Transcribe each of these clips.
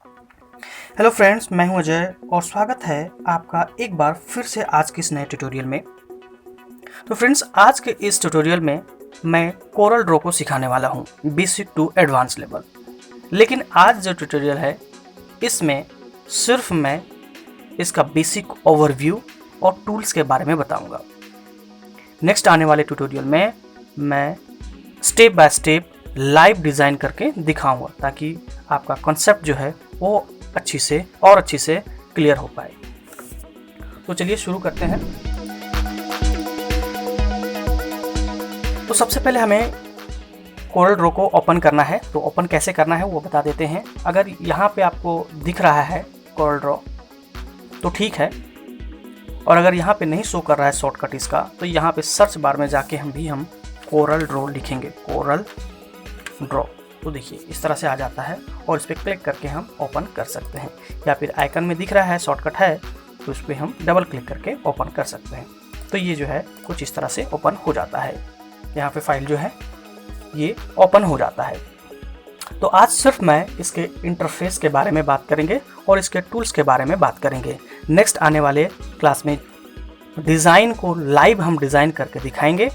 Hello friends, मैं हूं अजय और स्वागत है आपका एक बार फिर से आज के इस नए ट्यूटोरियल में। तो फ्रेंड्स, आज के इस ट्यूटोरियल में मैं कोरल ड्रॉ को सिखाने वाला हूं, बेसिक टू एडवांस लेवल। लेकिन आज जो ट्यूटोरियल है इसमें सिर्फ मैं इसका बेसिक ओवरव्यू और टूल्स के बारे में बताऊंगा। नेक्स्ट आने वाले ट्यूटोरियल में मैं step by step live design करके दिखाऊंगा ताकि आपका कॉन्सेप्ट जो है वो अच्छी से क्लियर हो पाए। तो चलिए शुरू करते हैं। तो सबसे पहले हमें कोरल ड्रॉ को ओपन करना है। तो ओपन कैसे करना है वो बता देते हैं। अगर यहाँ पे आपको दिख रहा है कोरल ड्रॉ तो ठीक है, और अगर यहाँ पे नहीं शो कर रहा है शॉर्टकट इसका, तो यहाँ पे सर्च बार में जाके हम कोरल ड्रॉ लिखेंगे, कोरल ड्रॉ। तो देखिए इस तरह से आ जाता है और इस पर क्लिक करके हम ओपन कर सकते हैं, या फिर आइकन में दिख रहा है शॉर्टकट है तो उस पर हम डबल क्लिक करके ओपन कर सकते हैं। तो ये जो है कुछ इस तरह से ओपन हो जाता है। यहाँ पे फाइल जो है ये ओपन हो जाता है। तो आज सिर्फ मैं इसके इंटरफेस के बारे में बात करेंगे और इसके टूल्स के बारे में बात करेंगे। नेक्स्ट आने वाले क्लास में डिज़ाइन को लाइव हम डिज़ाइन करके दिखाएंगे,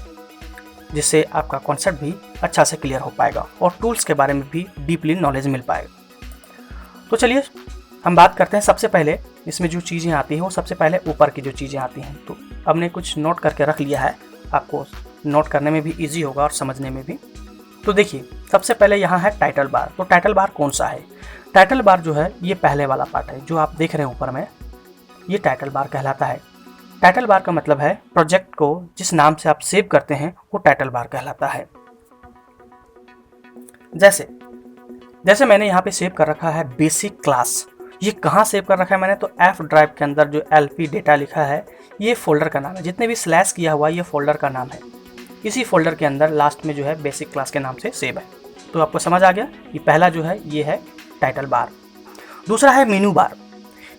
जिससे आपका कॉन्सेप्ट भी अच्छा से क्लियर हो पाएगा और टूल्स के बारे में भी डीपली नॉलेज मिल पाएगा। तो चलिए हम बात करते हैं। सबसे पहले इसमें जो चीज़ें आती हैं वो सबसे पहले ऊपर की जो चीज़ें आती हैं, तो हमने कुछ नोट करके रख लिया है, आपको नोट करने में भी ईजी होगा और समझने में भी। तो देखिए सबसे पहले यहाँ है टाइटल बार। तो टाइटल बार कौन सा है? टाइटल बार जो है ये पहले वाला पार्ट है जो आप देख रहे हैं ऊपर में, ये टाइटल बार कहलाता है। टाइटल बार का मतलब है प्रोजेक्ट को जिस नाम से आप सेव करते हैं वो टाइटल बार कहलाता है। जैसे मैंने यहाँ पे सेव कर रखा है बेसिक क्लास। ये कहाँ सेव कर रखा है मैंने? तो एफ ड्राइव के अंदर जो LP डेटा लिखा है ये फोल्डर का नाम है। जितने भी स्लैश किया हुआ ये फोल्डर का नाम है। इसी फोल्डर के अंदर लास्ट में जो है बेसिक क्लास के नाम से सेव है। तो आपको समझ आ गया, ये पहला जो है ये है टाइटल बार। दूसरा है मेनू बार।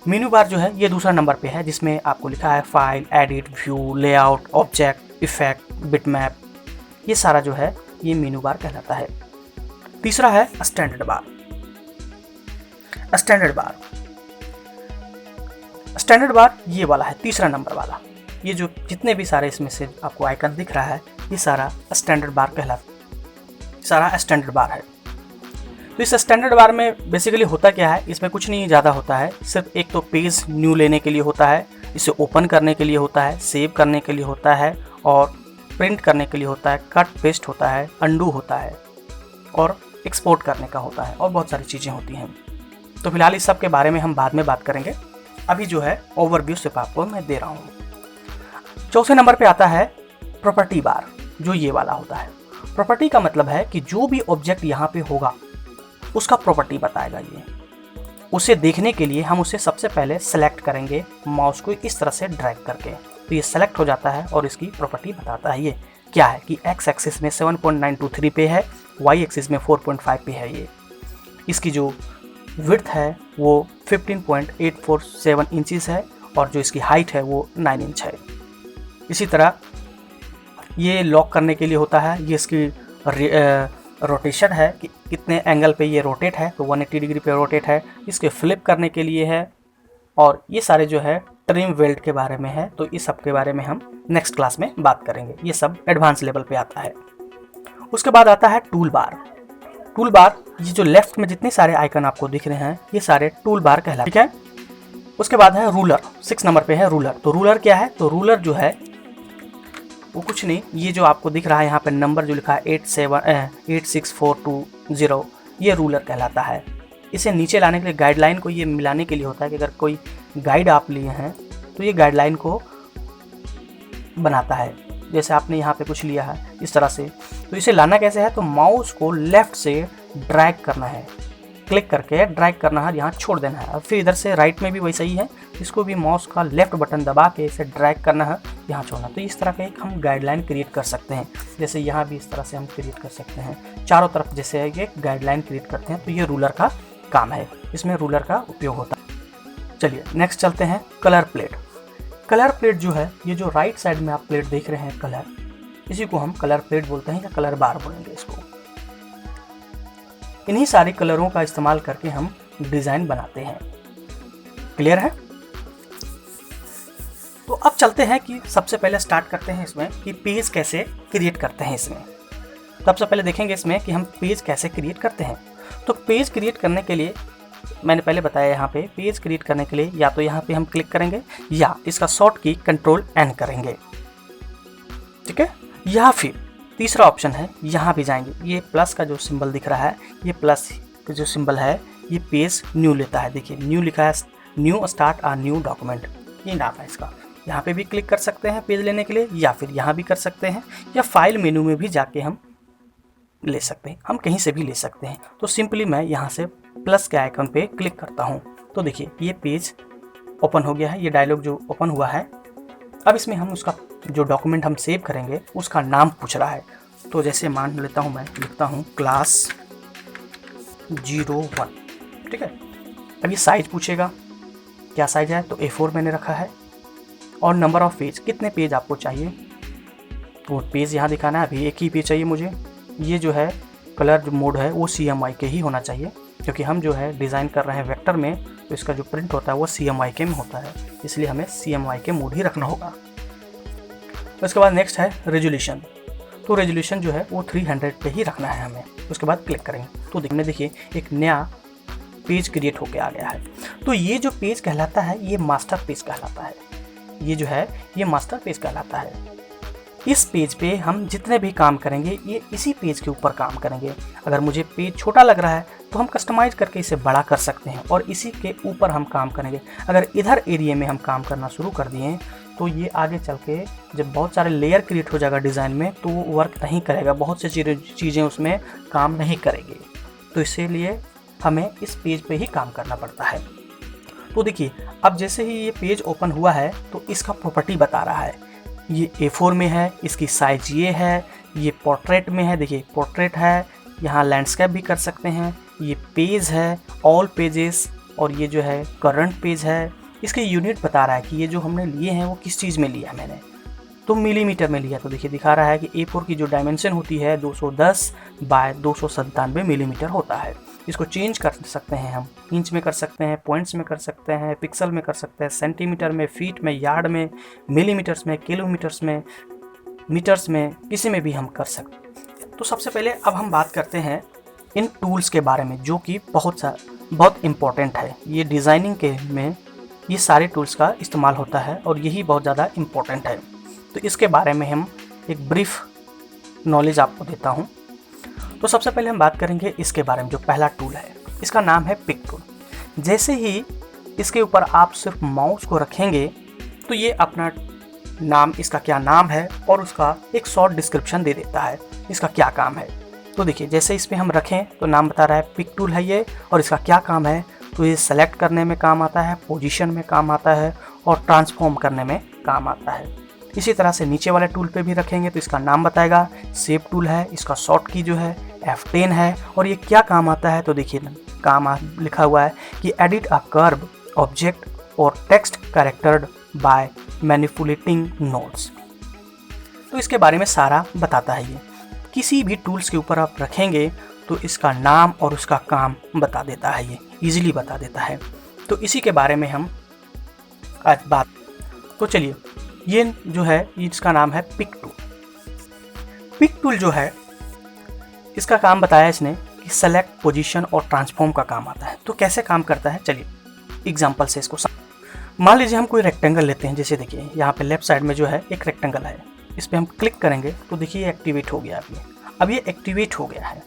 मेनू बार जो है ये दूसरा नंबर पे है, जिसमें आपको लिखा है file, edit, view, layout, object, effect, bitmap, ये सारा जो है ये मेनू बार कहलाता है। तीसरा है स्टैंडर्ड बार। स्टैंडर्ड बार ये वाला है, तीसरा नंबर वाला। ये जो जितने भी सारे इसमें से आपको आइकन दिख रहा है ये सारा स्टैंडर्ड बार है। तो इस स्टैंडर्ड बार में बेसिकली होता क्या है, इसमें कुछ नहीं ज़्यादा होता है। सिर्फ एक तो पेज न्यू लेने के लिए होता है, इसे ओपन करने के लिए होता है, सेव करने के लिए होता है, और प्रिंट करने के लिए होता है, कट पेस्ट होता है, अंडू होता है, और एक्सपोर्ट करने का होता है, और बहुत सारी चीज़ें होती हैं। तो फिलहाल इस सब के बारे में हम बाद में बात करेंगे। अभी जो है ओवरव्यू सिर्फ आपको मैं दे रहा हूँ। चौथे नंबर पर आता है प्रॉपर्टी बार, जो ये वाला होता है। प्रॉपर्टी का मतलब है कि जो भी ऑब्जेक्ट यहाँ पे होगा उसका प्रॉपर्टी बताएगा ये। उसे देखने के लिए हम उसे सबसे पहले सेलेक्ट करेंगे माउस को इस तरह से ड्रैग करके, तो ये सेलेक्ट हो जाता है और इसकी प्रॉपर्टी बताता है ये क्या है कि एक्स एक्सिस में 7.923 पे है, वाई एक्सिस में 4.5 पे है। ये इसकी जो विड्थ है वो 15.847 इंचेस है, और जो इसकी हाइट है वो 9 इंच है। इसी तरह ये लॉक करने के लिए होता है, ये इसकी रोटेशन है कि कितने एंगल पे ये रोटेट है, तो 180 डिग्री पे रोटेट है। इसके फ्लिप करने के लिए है, और ये सारे जो है ट्रिम वेल्ड के बारे में है। तो इस सब के बारे में हम नेक्स्ट क्लास में बात करेंगे, ये सब एडवांस लेवल पे आता है। उसके बाद आता है टूल बार। टूल बार ये जो लेफ्ट में जितने सारे आइकन आपको दिख रहे हैं ये सारे टूल बार कहलाते हैं, ठीक है। उसके बाद है रूलर। 6 नंबर पे है रूलर। तो रूलर क्या है? तो रूलर जो है वो कुछ नहीं, ये जो आपको दिख रहा है यहाँ पे नंबर जो लिखा है 86420, ये रूलर कहलाता है। इसे नीचे लाने के लिए, गाइडलाइन को ये मिलाने के लिए होता है कि अगर कोई गाइड आप लिए हैं तो ये गाइडलाइन को बनाता है। जैसे आपने यहाँ पे कुछ लिया है इस तरह से, तो इसे लाना कैसे है? तो माउस को लेफ़्ट से ड्रैग करना है, क्लिक करके ड्रैग करना है, यहाँ छोड़ देना है। और फिर इधर से राइट में भी वैसा ही है, इसको भी माउस का लेफ्ट बटन दबा के इसे ड्रैग करना है, यहाँ छोड़ना। तो इस तरह का एक हम गाइडलाइन क्रिएट कर सकते हैं। जैसे यहाँ भी इस तरह से हम क्रिएट कर सकते हैं, चारों तरफ जैसे ये गाइडलाइन क्रिएट करते हैं। तो ये रूलर का काम है, इसमें रूलर का उपयोग होता है। चलिए नेक्स्ट चलते हैं कलर प्लेट। कलर प्लेट जो है, ये जो राइट साइड में आप प्लेट देख रहे हैं कलर, इसी को हम कलर प्लेट बोलते हैं या कलर बार बोलेंगे इसको। इन्हीं सारे कलरों का इस्तेमाल करके हम डिज़ाइन बनाते हैं। क्लियर है? तो अब चलते हैं कि सबसे पहले स्टार्ट करते हैं इसमें कि पेज कैसे क्रिएट करते हैं। इसमें सबसे पहले देखेंगे इसमें कि हम पेज कैसे क्रिएट करते हैं। तो पेज क्रिएट करने के लिए मैंने पहले बताया, यहाँ पे पेज क्रिएट करने के लिए या तो यहाँ पे हम क्लिक करेंगे या इसका शॉर्ट की Ctrl+N करेंगे, ठीक है। या फिर तीसरा ऑप्शन है, यहाँ भी जाएंगे, ये प्लस का जो सिंबल दिख रहा है, ये प्लस का जो सिंबल है ये पेज न्यू लेता है। देखिए न्यू लिखा है, न्यू स्टार्ट आ न्यू डॉक्यूमेंट, ये नाम है इसका। यहाँ पे भी क्लिक कर सकते हैं पेज लेने के लिए, या फिर यहाँ भी कर सकते हैं, या फाइल मेनू में भी जाके हम ले सकते हैं, हम कहीं से भी ले सकते हैं। तो सिंपली मैं यहाँ से प्लस के आइकन पे क्लिक करता हूँ, तो देखिए ये पेज ओपन हो गया है, ये डायलॉग जो ओपन हुआ है। अब इसमें हम उसका जो डॉक्यूमेंट हम सेव करेंगे उसका नाम पूछ रहा है। तो जैसे मान लेता हूँ, मैं लिखता हूँ क्लास 01, ठीक है। अब ये साइज पूछेगा, क्या साइज है, तो A4 मैंने रखा है। और नंबर ऑफ पेज, कितने पेज आपको चाहिए, वो पेज यहाँ दिखाना है। अभी एक ही पेज चाहिए मुझे। ये जो है कलर जो मोड है वो CMYK ही होना चाहिए, क्योंकि हम जो है डिज़ाइन कर रहे हैं वेक्टर में, तो इसका जो प्रिंट होता है वो CMYK में होता है, इसलिए हमें CMYK मोड ही रखना होगा। उसके बाद नेक्स्ट है रेजोल्यूशन। तो रेजोल्यूशन जो है वो 300 पे ही रखना है हमें। उसके बाद क्लिक करेंगे तो देखिए एक नया पेज क्रिएट होके आ गया है। तो ये जो पेज कहलाता है ये मास्टर पेज कहलाता है। ये जो है ये मास्टर पेज कहलाता है। इस पेज पे हम जितने भी काम करेंगे ये इसी पेज के ऊपर काम करेंगे। अगर मुझे पेज छोटा लग रहा है तो हम कस्टमाइज करके इसे बड़ा कर सकते हैं और इसी के ऊपर हम काम करेंगे। अगर इधर एरिया में हम काम करना शुरू कर दिए तो ये आगे चल के जब बहुत सारे लेयर क्रिएट हो जाएगा डिज़ाइन में तो वो वर्क नहीं करेगा, बहुत सी चीज़ें उसमें काम नहीं करेंगी। तो इसीलिए हमें इस पेज पे ही काम करना पड़ता है। तो देखिए अब जैसे ही ये पेज ओपन हुआ है तो इसका प्रॉपर्टी बता रहा है, ये A4 में है, इसकी साइज ये है, ये पोर्ट्रेट में है, देखिए पोर्ट्रेट है, यहाँ लैंडस्केप भी कर सकते हैं, ये पेज है, ऑल पेजेस, और ये जो है करंट पेज है। इसके यूनिट बता रहा है कि ये जो हमने लिए हैं वो किस चीज़ में लिया है मैंने, तो मिलीमीटर में लिया। तो देखिए दिखा रहा है कि A4 की जो डायमेंशन होती है 210 बाय 297 मिलीमीटर होता है। इसको चेंज कर सकते हैं हम, इंच में कर सकते हैं, पॉइंट्स में कर सकते हैं, पिक्सल में कर सकते हैं, सेंटीमीटर में, फीट में, यार्ड में, मिलीमीटर्स में, किलोमीटर्स में, मीटर्स में, किसी में भी हम कर सकते हैं। तो सबसे पहले अब हम बात करते हैं इन टूल्स के बारे में, जो कि बहुत इम्पोर्टेंट है। ये डिज़ाइनिंग के में ये सारे टूल्स का इस्तेमाल होता है और यही बहुत ज़्यादा इम्पोर्टेंट है। तो इसके बारे में हम एक ब्रीफ नॉलेज आपको देता हूँ। तो सबसे पहले हम बात करेंगे इसके बारे में। जो पहला टूल है इसका नाम है पिक टूल। जैसे ही इसके ऊपर आप सिर्फ माउस को रखेंगे तो ये अपना नाम, इसका क्या नाम है और उसका एक शॉर्ट डिस्क्रिप्शन दे देता है, इसका क्या काम है। तो देखिए जैसे इस पर हम रखें तो नाम बता रहा है पिक टूल है ये, और इसका क्या काम है, तो ये सेलेक्ट करने में काम आता है, पोजीशन में काम आता है और ट्रांसफॉर्म करने में काम आता है। इसी तरह से नीचे वाले टूल पे भी रखेंगे तो इसका नाम बताएगा, शेप टूल है, इसका शॉर्ट की जो है F10 है, और ये क्या काम आता है, तो देखिए काम लिखा हुआ है कि एडिट अ कर्व ऑब्जेक्ट और टेक्स्ट कैरेक्टर्ड बाय मैनिपुलेटिंग नोड्स। तो इसके बारे में सारा बताता है। ये किसी भी टूल्स के ऊपर आप रखेंगे तो इसका नाम और उसका काम बता देता है, ये इजीली बता देता है। तो इसी के बारे में हम आज बात, तो चलिए ये जो है इसका नाम है पिक टूल। पिक टूल जो है इसका काम बताया इसने कि सेलेक्ट, पोजीशन और ट्रांसफॉर्म का काम आता है। तो कैसे काम करता है, चलिए एग्जांपल से इसको मान लीजिए हम कोई रेक्टेंगल लेते हैं। जैसे देखिए यहाँ पे लेफ्ट साइड में जो है एक रेक्टेंगल है, इस पर हम क्लिक करेंगे तो देखिए ये एक्टिवेट हो गया। अब ये एक्टिवेट हो गया है,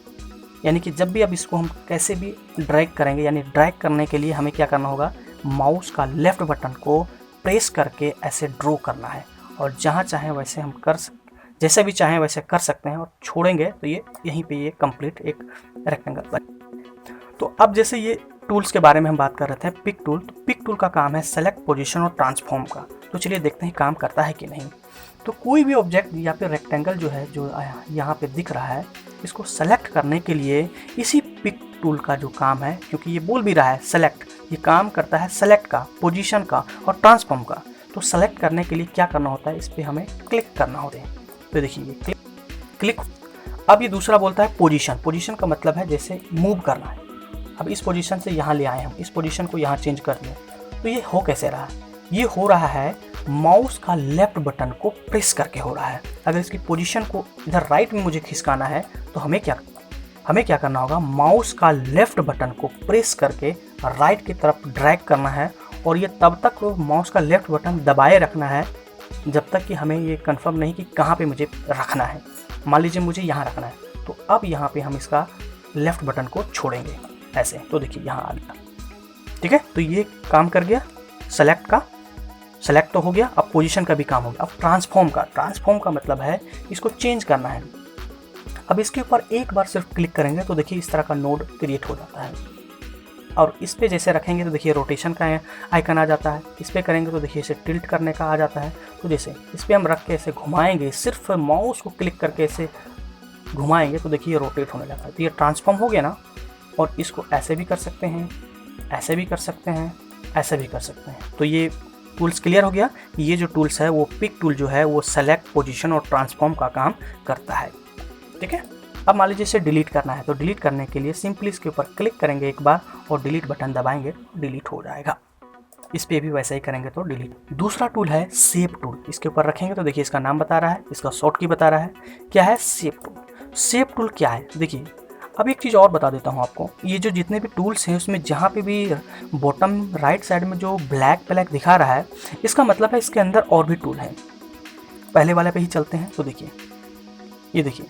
यानी कि जब भी अब इसको हम कैसे भी ड्रैग करेंगे, यानी ड्रैग करने के लिए हमें क्या करना होगा, माउस का लेफ्ट बटन को प्रेस करके ऐसे ड्रॉ करना है, और जहाँ चाहें वैसे हम जैसे भी चाहें वैसे कर सकते हैं, और छोड़ेंगे तो ये यहीं पे ये कंप्लीट एक रेक्टेंगल बन। तो अब जैसे ये टूल्स के बारे में हम बात कर रहे थे, पिक टूल। तो पिक टूल का काम है सेलेक्ट, पोजीशन और ट्रांसफॉर्म का। तो चलिए देखते हैं काम करता है कि नहीं। तो कोई भी ऑब्जेक्ट या फिर रेक्टेंगल जो है, जो यहाँ पे दिख रहा है, इसको सेलेक्ट करने के लिए इसी पिक टूल का जो काम है, क्योंकि ये बोल भी रहा है सेलेक्ट, ये काम करता है सेलेक्ट का, पोजीशन का और ट्रांसफॉर्म का। तो सेलेक्ट करने के लिए क्या करना होता है, इस पर हमें क्लिक करना होता है। तो देखिए ये क्लिक। अब ये दूसरा बोलता है पोजीशन। पोजीशन का मतलब है जैसे मूव करना है, अब इस पोजीशन से यहाँ ले आए हम, इस पोजीशन को यहाँ चेंज कर दिए। तो ये हो कैसे रहा है? ये हो रहा है माउस का लेफ्ट बटन को प्रेस करके हो रहा है। अगर इसकी पोजीशन को इधर राइट में मुझे खिसकाना है तो हमें क्या करना होगा? माउस का लेफ्ट बटन को प्रेस करके राइट की तरफ ड्रैग करना है, और ये तब तक माउस का लेफ्ट बटन दबाए रखना है जब तक कि हमें ये कंफर्म नहीं कि कहाँ पे मुझे रखना है। मान लीजिए मुझे यहाँ रखना है, तो अब यहाँ पे हम इसका लेफ्ट बटन को छोड़ेंगे ऐसे, तो देखिए यहाँ आ गया। ठीक है, तो ये काम कर गया। सेलेक्ट तो हो गया, अब पोजीशन का भी काम हो गया। अब ट्रांसफॉर्म का मतलब है इसको चेंज करना है। अब इसके ऊपर एक बार सिर्फ क्लिक करेंगे तो देखिए इस तरह का नोड क्रिएट हो जाता है, और इस पे जैसे रखेंगे तो देखिए रोटेशन का आइकन आ जाता है। इस पे करेंगे तो देखिए इसे टिल्ट करने का आ जाता है। तो जैसे इस पे हम रख के ऐसे घुमाएंगे, सिर्फ माउस को क्लिक करके ऐसे घुमाएंगे तो देखिए रोटेट होने लगता है। तो ये ट्रांसफॉर्म हो गया ना। और इसको ऐसे भी कर सकते हैं, ऐसे भी कर सकते हैं, ऐसे भी कर सकते हैं। तो ये टूल्स क्लियर हो गया। ये जो टूल्स है वो पिक टूल जो है वो सेलेक्ट, पोजीशन और ट्रांसफॉर्म का काम करता है। ठीक है, अब मान लीजिए इसे डिलीट करना है, तो डिलीट करने के लिए सिंपली इसके ऊपर क्लिक करेंगे एक बार और डिलीट बटन दबाएंगे, डिलीट हो जाएगा। इस पे भी वैसे ही करेंगे तो डिलीट। दूसरा टूल है सेव टूल। इसके ऊपर रखेंगे तो देखिए इसका नाम बता रहा है, इसका शॉर्ट की बता रहा है। क्या है सेव टूल? सेव टूल क्या है? देखिए अब एक चीज़ और बता देता हूँ आपको। ये जो जितने भी टूल्स हैं उसमें जहाँ पे भी बॉटम राइट साइड में जो ब्लैक दिखा रहा है, इसका मतलब है इसके अंदर और भी टूल हैं। पहले वाले पे ही चलते हैं तो देखिए, ये देखिए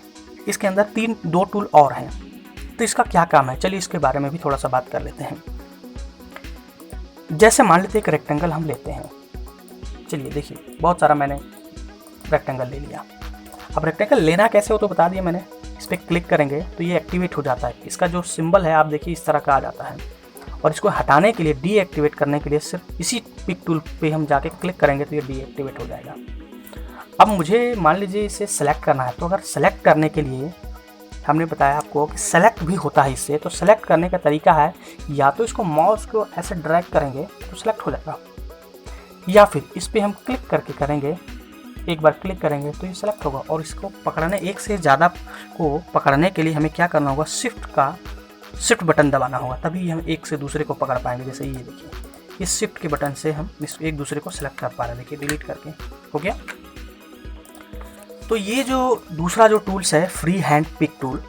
इसके अंदर दो टूल और हैं। तो इसका क्या काम है, चलिए इसके बारे में भी थोड़ा सा बात कर लेते हैं। जैसे मान लेते एक रेक्टेंगल हम लेते हैं। चलिए देखिए बहुत सारा मैंने रेक्टेंगल ले लिया। अब रेक्टेंगल लेना कैसे हो तो बता दिया मैंने। इस पर क्लिक करेंगे तो ये एक्टिवेट हो जाता है। इसका जो सिंबल है आप देखिए इस तरह का आ जाता है, और इसको हटाने के लिए, डीएक्टिवेट करने के लिए सिर्फ इसी पिक टूल पे हम जाके क्लिक करेंगे तो ये डीएक्टिवेट हो जाएगा। अब मुझे मान लीजिए इसे सेलेक्ट करना है, तो अगर सेलेक्ट करने के लिए हमने बताया आपको कि सेलेक्ट भी होता है इससे, तो सेलेक्ट करने का तरीका है या तो इसको माउस को ऐसे ड्रैग करेंगे तो सेलेक्ट हो जाएगा, या फिर इस पर हम क्लिक करके करेंगे, एक बार क्लिक करेंगे तो ये सेलेक्ट होगा। और इसको पकड़ने, एक से ज़्यादा को पकड़ने के लिए हमें क्या करना होगा, शिफ्ट बटन दबाना होगा, तभी हम एक से दूसरे को पकड़ पाएंगे। जैसे ये देखिए, इस शिफ्ट के बटन से हम एक दूसरे को सेलेक्ट कर पा रहे हैं। देखिए डिलीट करके हो गया। तो ये जो दूसरा जो टूल्स है फ्री हैंड पिक टूल,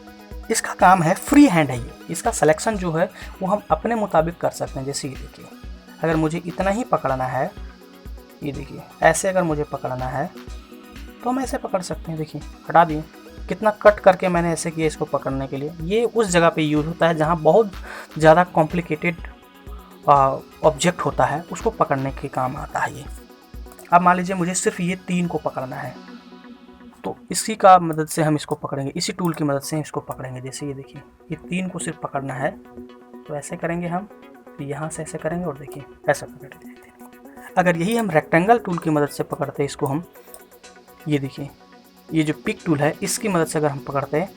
इसका काम है फ्री हैंड है ये। इसका सिलेक्शन जो है वो हम अपने मुताबिक कर सकते हैं। जैसे ये देखिए, अगर मुझे इतना ही पकड़ना है, ये देखिए ऐसे अगर मुझे पकड़ना है तो हम ऐसे पकड़ सकते हैं। देखिए हटा दिए, कितना कट करके मैंने ऐसे किया इसको पकड़ने के लिए। ये उस जगह पे यूज़ होता है जहाँ बहुत ज़्यादा कॉम्प्लिकेटेड ऑब्जेक्ट होता है, उसको पकड़ने के काम आता है ये। अब मान लीजिए मुझे सिर्फ ये 3 को पकड़ना है, तो इसी का मदद से हम इसको पकड़ेंगे, इसी टूल की मदद से इसको पकड़ेंगे। जैसे ये देखिए, ये 3 को सिर्फ पकड़ना है तो ऐसे करेंगे हम, यहाँ से ऐसे करेंगे और देखिए ऐसा पकड़ देते हैं। अगर यही हम रेक्टेंगल टूल की मदद से पकड़ते हैं इसको हम, ये देखिए ये जो पिक टूल है इसकी मदद से अगर हम पकड़ते हैं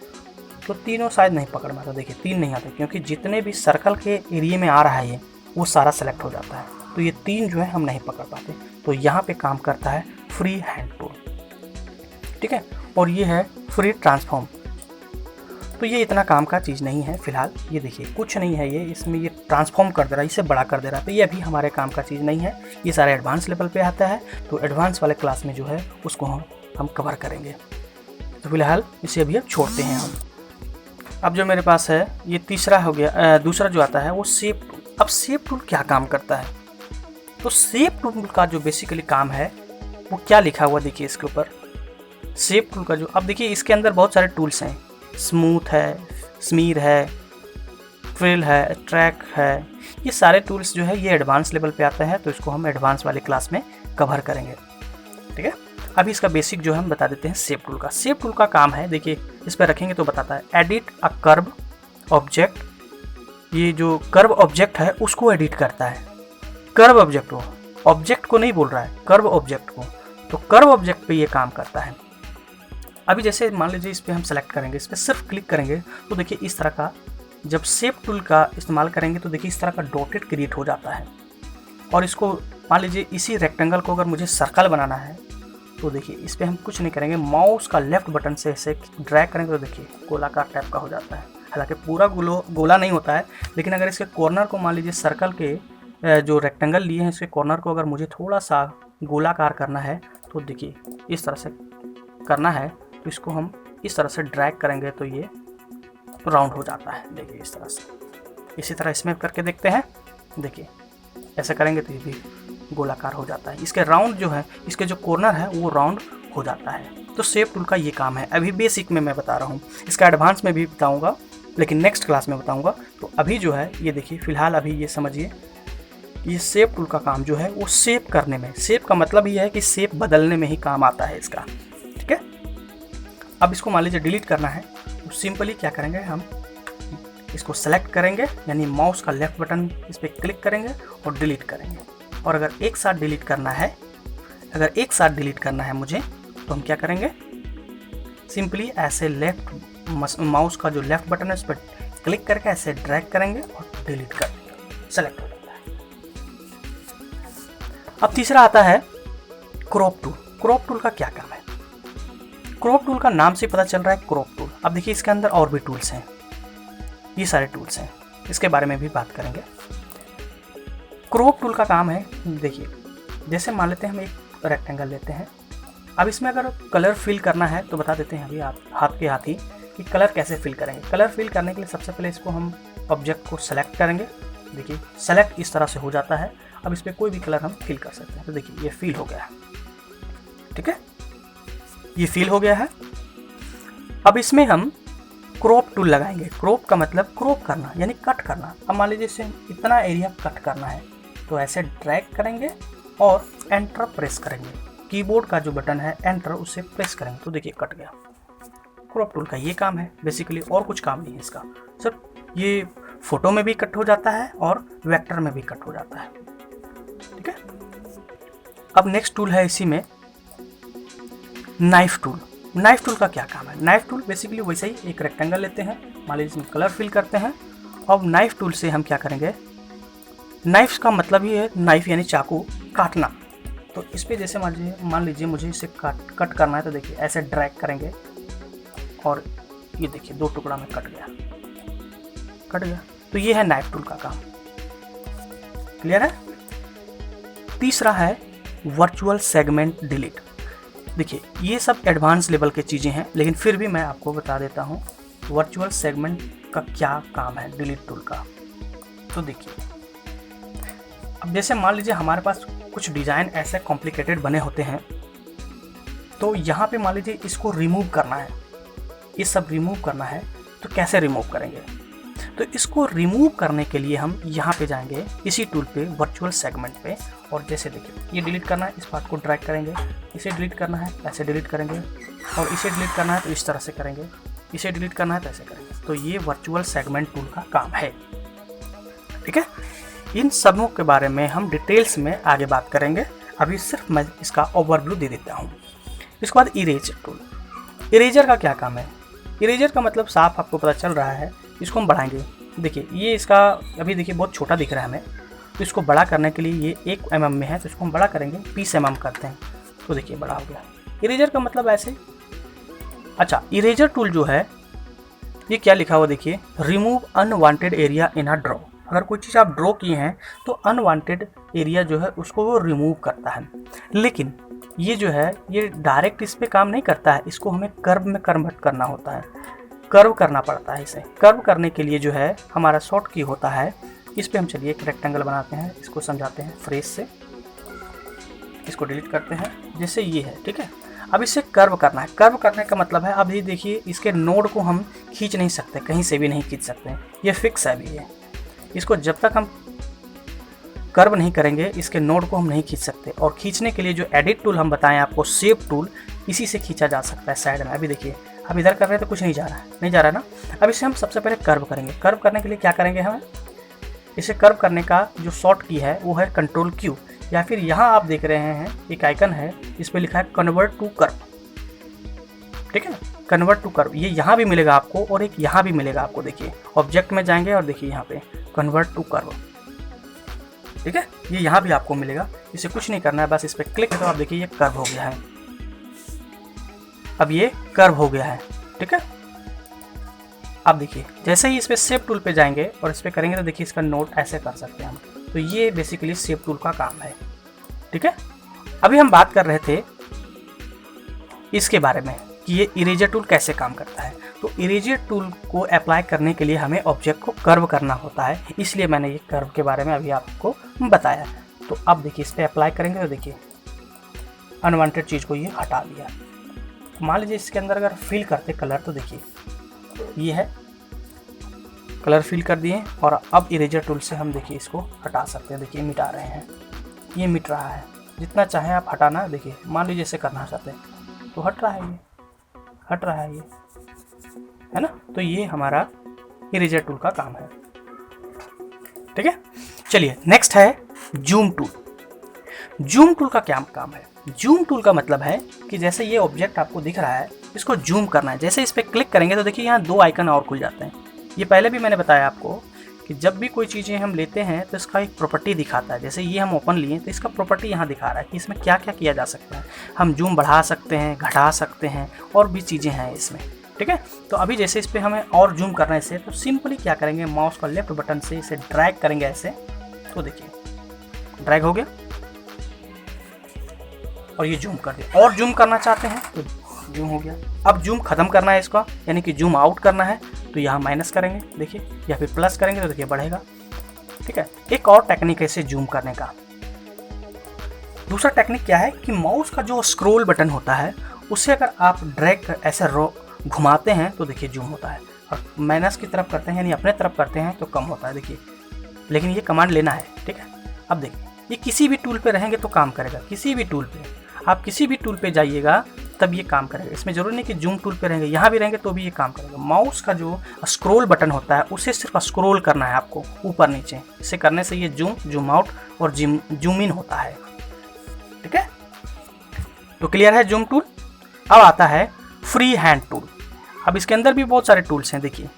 तो तीनों शायद नहीं पकड़ में आता। देखिए 3 नहीं आते, क्योंकि जितने भी सर्कल के एरिया में आ रहा है ये वो सारा सेलेक्ट हो जाता है, तो ये 3 जो है हम नहीं पकड़ पाते। तो यहाँ पे काम करता है फ्री हैंड टूल, ठीक है। और ये है फ्री ट्रांसफॉर्म। तो ये इतना काम का चीज़ नहीं है फिलहाल। ये देखिए कुछ नहीं है ये, इसमें ये ट्रांसफॉर्म कर दे रहा है, इसे बड़ा कर दे रहा है। तो ये अभी हमारे काम का चीज़ नहीं है, ये सारे एडवांस लेवल पे आता है। तो एडवांस वाले क्लास में जो है उसको हम कवर करेंगे। तो फिलहाल इसे अभी अब छोड़ते हैं हम। अब जो मेरे पास है ये तीसरा हो गया। दूसरा जो आता है वो शेप टूल। अब शेप टूल क्या काम करता है, तो शेप टूल का जो बेसिकली काम है वो क्या लिखा हुआ देखिए इसके ऊपर। शेप टूल का जो, अब देखिए इसके अंदर बहुत सारे टूल्स हैं, स्मूथ है, स्मीर है, फिल है, ट्रैक है। ये सारे टूल्स जो है ये एडवांस लेवल पे आते हैं, तो इसको हम एडवांस वाले क्लास में कवर करेंगे, ठीक है। अभी इसका बेसिक जो है हम बता देते हैं शेप टूल का। शेप टूल का काम है, देखिए इस पर रखेंगे तो बताता है एडिट अ कर्व ऑब्जेक्ट। ये जो कर्व ऑब्जेक्ट है उसको एडिट करता है, कर्व ऑब्जेक्ट को नहीं बोल रहा है, कर्व ऑब्जेक्ट को। तो कर्व ऑब्जेक्ट पे ये काम करता है। अभी जैसे मान लीजिए इस पर हम सेलेक्ट करेंगे, इस पर सिर्फ क्लिक करेंगे तो देखिए इस तरह का, जब शेप टूल का इस्तेमाल करेंगे तो देखिए इस तरह का डॉटेड क्रिएट हो जाता है। और इसको मान लीजिए इसी रेक्टेंगल को अगर मुझे सर्कल बनाना है तो देखिए इस पर हम कुछ नहीं करेंगे, माउस का लेफ्ट बटन से ऐसे ड्रैग करेंगे तो देखिए गोलाकार टाइप का हो जाता है। हालांकि पूरा गोला नहीं होता है, लेकिन अगर इसके कॉर्नर को मान लीजिए सर्कल के जो रेक्टेंगल लिए हैं इसके कॉर्नर को अगर मुझे थोड़ा सा गोलाकार करना है तो देखिए इस तरह से करना है, तो इसको हम इस तरह से ड्रैग करेंगे तो ये राउंड हो जाता है। देखिए इस तरह से, इसी तरह इसमें करके देखते हैं। देखिए ऐसा करेंगे तो ये भी गोलाकार हो जाता है। इसके राउंड जो है, इसके जो कॉर्नर है वो राउंड हो जाता है। तो शेप टूल का ये काम है। अभी बेसिक में मैं बता रहा हूँ, इसका एडवांस में भी बताऊँगा, लेकिन नेक्स्ट क्लास में बताऊँगा। तो अभी जो है ये देखिए, फिलहाल अभी ये समझिए, ये शेप टूल का काम जो है वो शेप करने में, शेप का मतलब ये है कि शेप बदलने में ही काम आता है इसका। ठीक है, अब इसको मान लीजिए डिलीट करना है, तो सिंपली क्या करेंगे, हम इसको सेलेक्ट करेंगे, यानी माउस का लेफ्ट बटन इस पर क्लिक करेंगे और डिलीट करेंगे। और अगर एक साथ डिलीट करना है, अगर एक साथ डिलीट करना है मुझे, तो हम क्या करेंगे, सिंपली ऐसे लेफ्ट माउस का जो लेफ्ट बटन है उस पर क्लिक करके ऐसे ड्रैग करेंगे और डिलीट कर देंगे, सेलेक्ट हो जाता है। अब तीसरा आता है क्रॉप टूल। क्रॉप टूल का क्या काम है? क्रॉप टूल का नाम से पता चल रहा है क्रॉप टूल। अब देखिए इसके अंदर और भी टूल्स हैं, ये सारे टूल्स हैं, इसके बारे में भी बात करेंगे। क्रॉप टूल का काम है, देखिए जैसे मान लेते हैं हम एक रेक्टेंगल लेते हैं। अब इसमें अगर कलर फिल करना है तो बता देते हैं अभी आप हाथ के हाथ ही कि कलर कैसे फिल करेंगे। कलर फिल करने के लिए सबसे पहले इसको हम ऑब्जेक्ट को सेलेक्ट करेंगे। देखिए सेलेक्ट इस तरह से हो जाता है। अब इस पर कोई भी कलर हम फिल कर सकते हैं। तो देखिए ये फिल हो गया है, ठीक है, ये फिल हो गया है। अब इसमें हम क्रॉप टूल लगाएंगे। क्रॉप का मतलब क्रॉप करना, यानी कट करना। अब मान लीजिए इसे इतना एरिया कट करना है, तो ऐसे ड्रैग करेंगे और एंटर प्रेस करेंगे। कीबोर्ड का जो बटन है एंटर, उसे प्रेस करेंगे तो देखिए कट गया। क्रॉप टूल का ये काम है बेसिकली, और कुछ काम नहीं है इसका। सिर्फ ये फोटो में भी कट हो जाता है और वेक्टर में भी कट हो जाता है। ठीक है, अब नेक्स्ट टूल है इसी में नाइफ टूल। नाइफ टूल का क्या काम है? नाइफ टूल बेसिकली वैसे ही एक रेक्टेंगल लेते हैं, मान लीजिए इसमें कलर फिल करते हैं। अब नाइफ टूल से हम क्या करेंगे, नाइफ का मतलब ही है नाइफ यानी चाकू, काटना। तो इस पर जैसे मान लीजिए मुझे इसे कट करना है, तो देखिए ऐसे ड्रैग करेंगे और ये देखिए 2 टुकड़ा में कट गया। तो ये है नाइफ टूल का काम। क्लियर है? तीसरा है वर्चुअल सेगमेंट डिलीट। देखिए ये सब एडवांस लेवल के चीज़ें हैं, लेकिन फिर भी मैं आपको बता देता हूँ वर्चुअल सेगमेंट का क्या काम है डिलीट टूल का। तो देखिए अब जैसे मान लीजिए हमारे पास कुछ डिज़ाइन ऐसे कॉम्प्लिकेटेड बने होते हैं, तो यहाँ पे मान लीजिए इसको रिमूव करना है, ये सब रिमूव करना है। तो कैसे रिमूव करेंगे? तो इसको रिमूव करने के लिए हम यहाँ पे जाएंगे, इसी टूल पे वर्चुअल सेगमेंट पे, और जैसे देखिए ये डिलीट करना है, इस पार्ट को ड्रैग करेंगे, इसे डिलीट करना है ऐसे डिलीट करेंगे, और इसे डिलीट करना है तो इस तरह से करेंगे, इसे डिलीट करना है तो ऐसे करेंगे। तो ये वर्चुअल सेगमेंट टूल का काम है। ठीक है, इन सबों के बारे में हम डिटेल्स में आगे बात करेंगे। अभी सिर्फ मैं इसका ओवरव्यू दे देता हूँ। इसके बाद इरेजर टूल। इरेजर का क्या काम है? इरेजर का मतलब साफ आपको पता चल रहा है। इसको हम बढ़ाएंगे। देखिए ये इसका अभी देखिए बहुत छोटा दिख रहा है हमें, तो इसको बड़ा करने के लिए ये 1 mm में है, तो इसको हम बड़ा करेंगे, 20 mm करते हैं, तो देखिए बड़ा हो गया। इरेजर का मतलब ऐसे। अच्छा, इरेजर टूल जो है ये क्या लिखा हुआ देखिए, remove unwanted area in a draw. अगर कोई चीज़ आप ड्रॉ किए हैं तो अनवांटेड एरिया जो है उसको वो रिमूव करता है। लेकिन ये जो है ये डायरेक्ट इस पर काम नहीं करता है, इसको हमें कर्व में कन्वर्ट करना होता है, कर्व करना पड़ता है। इसे कर्व करने के लिए जो है हमारा शॉर्ट की होता है, इस पे हम चलिए एक रेक्टेंगल बनाते हैं, इसको समझाते हैं फ्रेज से, इसको डिलीट करते हैं, जैसे ये है। ठीक है, अब इसे कर्व करना है। कर्व करने का मतलब है, अभी देखिए इसके नोड को हम खींच नहीं सकते, कहीं से भी नहीं खींच सकते हैं, ये फिक्स है अभी। ये इसको जब तक हम कर्व नहीं करेंगे इसके नोड को हम नहीं खींच सकते। और खींचने के लिए जो एडिट टूल हम बताएं आपको, शेप टूल, इसी से खींचा जा सकता है साइड में। अभी देखिए अब इधर कर रहे हैं तो कुछ नहीं जा रहा है ना। अब इसे हम सबसे पहले कर्व करेंगे। कर्व करने के लिए क्या करेंगे, हमें इसे कर्व करने का जो शॉर्ट की है वो है Ctrl Q, या फिर यहाँ आप देख रहे हैं एक आइकन है, इस पर लिखा है कन्वर्ट टू कर्व। ठीक है ना, कन्वर्ट टू कर्व, ये यहाँ भी मिलेगा आपको और एक यहाँ भी मिलेगा आपको। देखिए ऑब्जेक्ट में जाएंगे और देखिए यहाँ पे कन्वर्ट टू कर्व। ठीक है, ये यहाँ भी आपको मिलेगा। इसे कुछ नहीं करना है, बस इस पर क्लिक करो, आप देखिए ये कर्व हो गया है। अब ये कर्व हो गया है। ठीक है, अब देखिए जैसे ही इस पर शेप टूल पे जाएंगे और इस पर करेंगे तो देखिए इसका नोट ऐसे कर सकते हैं हम। तो ये बेसिकली शेप टूल का काम है, ठीक है। अभी हम बात कर रहे थे इसके बारे में कि ये इरेजर टूल कैसे काम करता है। तो इरेजर टूल को अप्लाई करने के लिए हमें ऑब्जेक्ट को कर्व करना होता है, इसलिए मैंने ये कर्व के बारे में अभी आपको बताया। तो अब देखिए इस पर अप्लाई करेंगे तो देखिए अनवांटेड चीज़ को ये हटा दिया। मान लीजिए इसके अंदर अगर फिल करते कलर तो देखिए ये है, कलर फिल कर दिए और अब इरेजर टूल से हम देखिए इसको हटा सकते हैं। देखिए मिटा रहे हैं, ये मिट रहा है। जितना चाहें आप हटाना, देखिए मान लीजिए इसे करना चाहते हैं तो हट रहा है, ये हट रहा है, ये है ना। तो ये हमारा इरेजर टूल का काम है, ठीक है। चलिए नेक्स्ट है जूम टूल। जूम टूल का क्या काम है? जूम टूल का मतलब है कि जैसे ये ऑब्जेक्ट आपको दिख रहा है, इसको जूम करना है। जैसे इस पर क्लिक करेंगे तो देखिए यहाँ 2 आइकन और खुल जाते हैं। ये पहले भी मैंने बताया आपको कि जब भी कोई चीज़ें हम लेते हैं तो इसका एक प्रॉपर्टी दिखाता है। जैसे ये हम ओपन लिए तो इसका प्रॉपर्टी यहाँ दिखा रहा है कि इसमें क्या क्या किया जा सकता है। हम जूम बढ़ा सकते हैं, घटा सकते हैं, और भी चीज़ें हैं इसमें, ठीक है। तो अभी जैसे इस पर हमें और जूम करना है इसे, तो सिंपली क्या करेंगे, माउस का लेफ्ट बटन से इसे ड्रैग करेंगे ऐसे, तो देखिए ड्रैग हो गया और ये जूम कर दिया। और जूम करना चाहते हैं तो जूम हो गया। अब जूम खत्म करना है इसका, यानी कि जूम आउट करना है तो यहाँ माइनस करेंगे देखिए, या फिर प्लस करेंगे तो देखिए बढ़ेगा, ठीक है। एक और टेक्निक है इसे जूम करने का। दूसरा टेक्निक क्या है कि माउस का जो स्क्रॉल बटन होता है उसे अगर आप ड्रैग ऐसे घुमाते हैं तो देखिए जूम होता है, और माइनस की तरफ करते हैं यानी अपने तरफ करते हैं तो कम होता है, देखिए। लेकिन ये कमांड लेना है, ठीक है। अब देखिए ये किसी भी टूल पे रहेंगे तो काम करेगा, किसी भी टूल पे आप किसी भी टूल पे जाइएगा तब ये काम करेगा। इसमें जरूरी नहीं कि जूम टूल पे रहेंगे, यहाँ भी रहेंगे तो भी ये काम करेगा। माउस का जो स्क्रॉल बटन होता है उसे सिर्फ स्क्रॉल करना है आपको ऊपर नीचे। इसे करने से ये जूम आउट और जूम इन होता है, ठीक है। तो क्लियर है जूम टूल। अब आता है फ्री हैंड टूल। अब इसके अंदर भी बहुत सारे टूल्स हैं, देखिए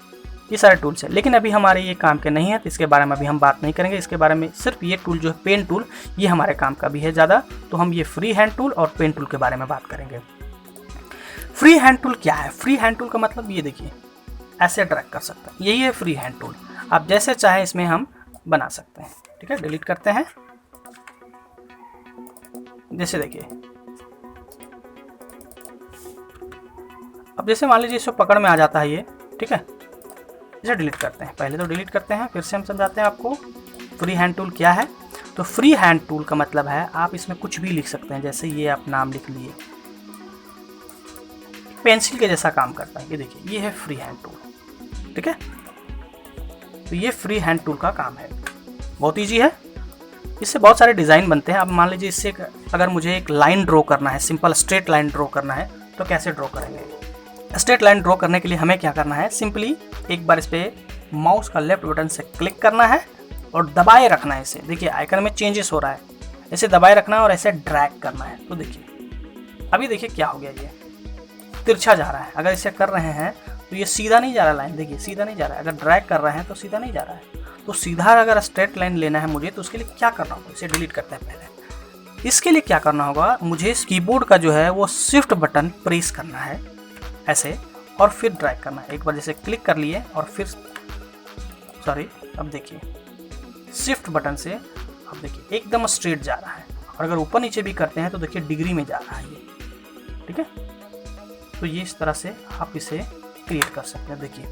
ये सारे टूल्स हैं, लेकिन अभी हमारे ये काम के नहीं है तो इसके बारे में अभी हम बात नहीं करेंगे। इसके बारे में सिर्फ ये टूल जो है पेन टूल, ये हमारे काम का भी है ज़्यादा, तो हम ये फ्री हैंड टूल और पेन टूल के बारे में बात करेंगे। फ्री हैंड टूल क्या है? फ्री हैंड टूल का मतलब ये देखिए ऐसे ड्रैग कर सकते हैं, यही है फ्री हैंड टूल। आप जैसे चाहे इसमें हम बना सकते हैं, ठीक है। डिलीट करते हैं, जैसे देखिए अब जैसे मान लीजिए इसको पकड़ में आ जाता है ये, ठीक है। इसे डिलीट करते हैं, पहले तो डिलीट करते हैं, फिर से हम समझाते हैं आपको फ्री हैंड टूल क्या है। तो फ्री हैंड टूल का मतलब है आप इसमें कुछ भी लिख सकते हैं, जैसे ये आप नाम लिख लिए, पेंसिल के जैसा काम करता है। ये देखिए ये है फ्री हैंड टूल, ठीक है। तो ये फ्री हैंड टूल का काम है, बहुत ईजी है। इससे बहुत सारे डिज़ाइन बनते हैं। अब मान लीजिए इससे अगर मुझे एक लाइन ड्रॉ करना है, सिंपल स्ट्रेट लाइन ड्रॉ करना है, तो कैसे ड्रॉ करेंगे? स्ट्रेट लाइन ड्रॉ करने के लिए हमें क्या करना है, सिंपली एक बार इस पर माउस का लेफ्ट बटन से क्लिक करना है और दबाए रखना है इसे। देखिए आइकन में चेंजेस हो रहा है, ऐसे दबाए रखना है और ऐसे ड्रैग करना है। तो देखिए अभी देखिए क्या हो गया, ये तिरछा जा रहा है। अगर इसे कर रहे हैं तो ये सीधा नहीं जा रहा लाइन, देखिए सीधा नहीं जा रहा है। अगर ड्रैग कर रहे हैं तो सीधा नहीं जा रहा है। तो सीधा अगर स्ट्रेट लाइन लेना है मुझे, तो उसके लिए क्या करना होगा, इसे डिलीट करते हैं पहले। इसके लिए क्या करना होगा, मुझे कीबोर्ड का जो है वो शिफ्ट बटन प्रेस करना है ऐसे, और फिर ड्रैग करना है। एक बार जैसे क्लिक कर लिए और फिर अब देखिए शिफ्ट बटन से अब देखिए एकदम स्ट्रेट जा रहा है। और अगर ऊपर नीचे भी करते हैं तो देखिए डिग्री में जा रहा है ये, ठीक है। तो ये इस तरह से आप इसे क्रिएट कर सकते हैं। देखिए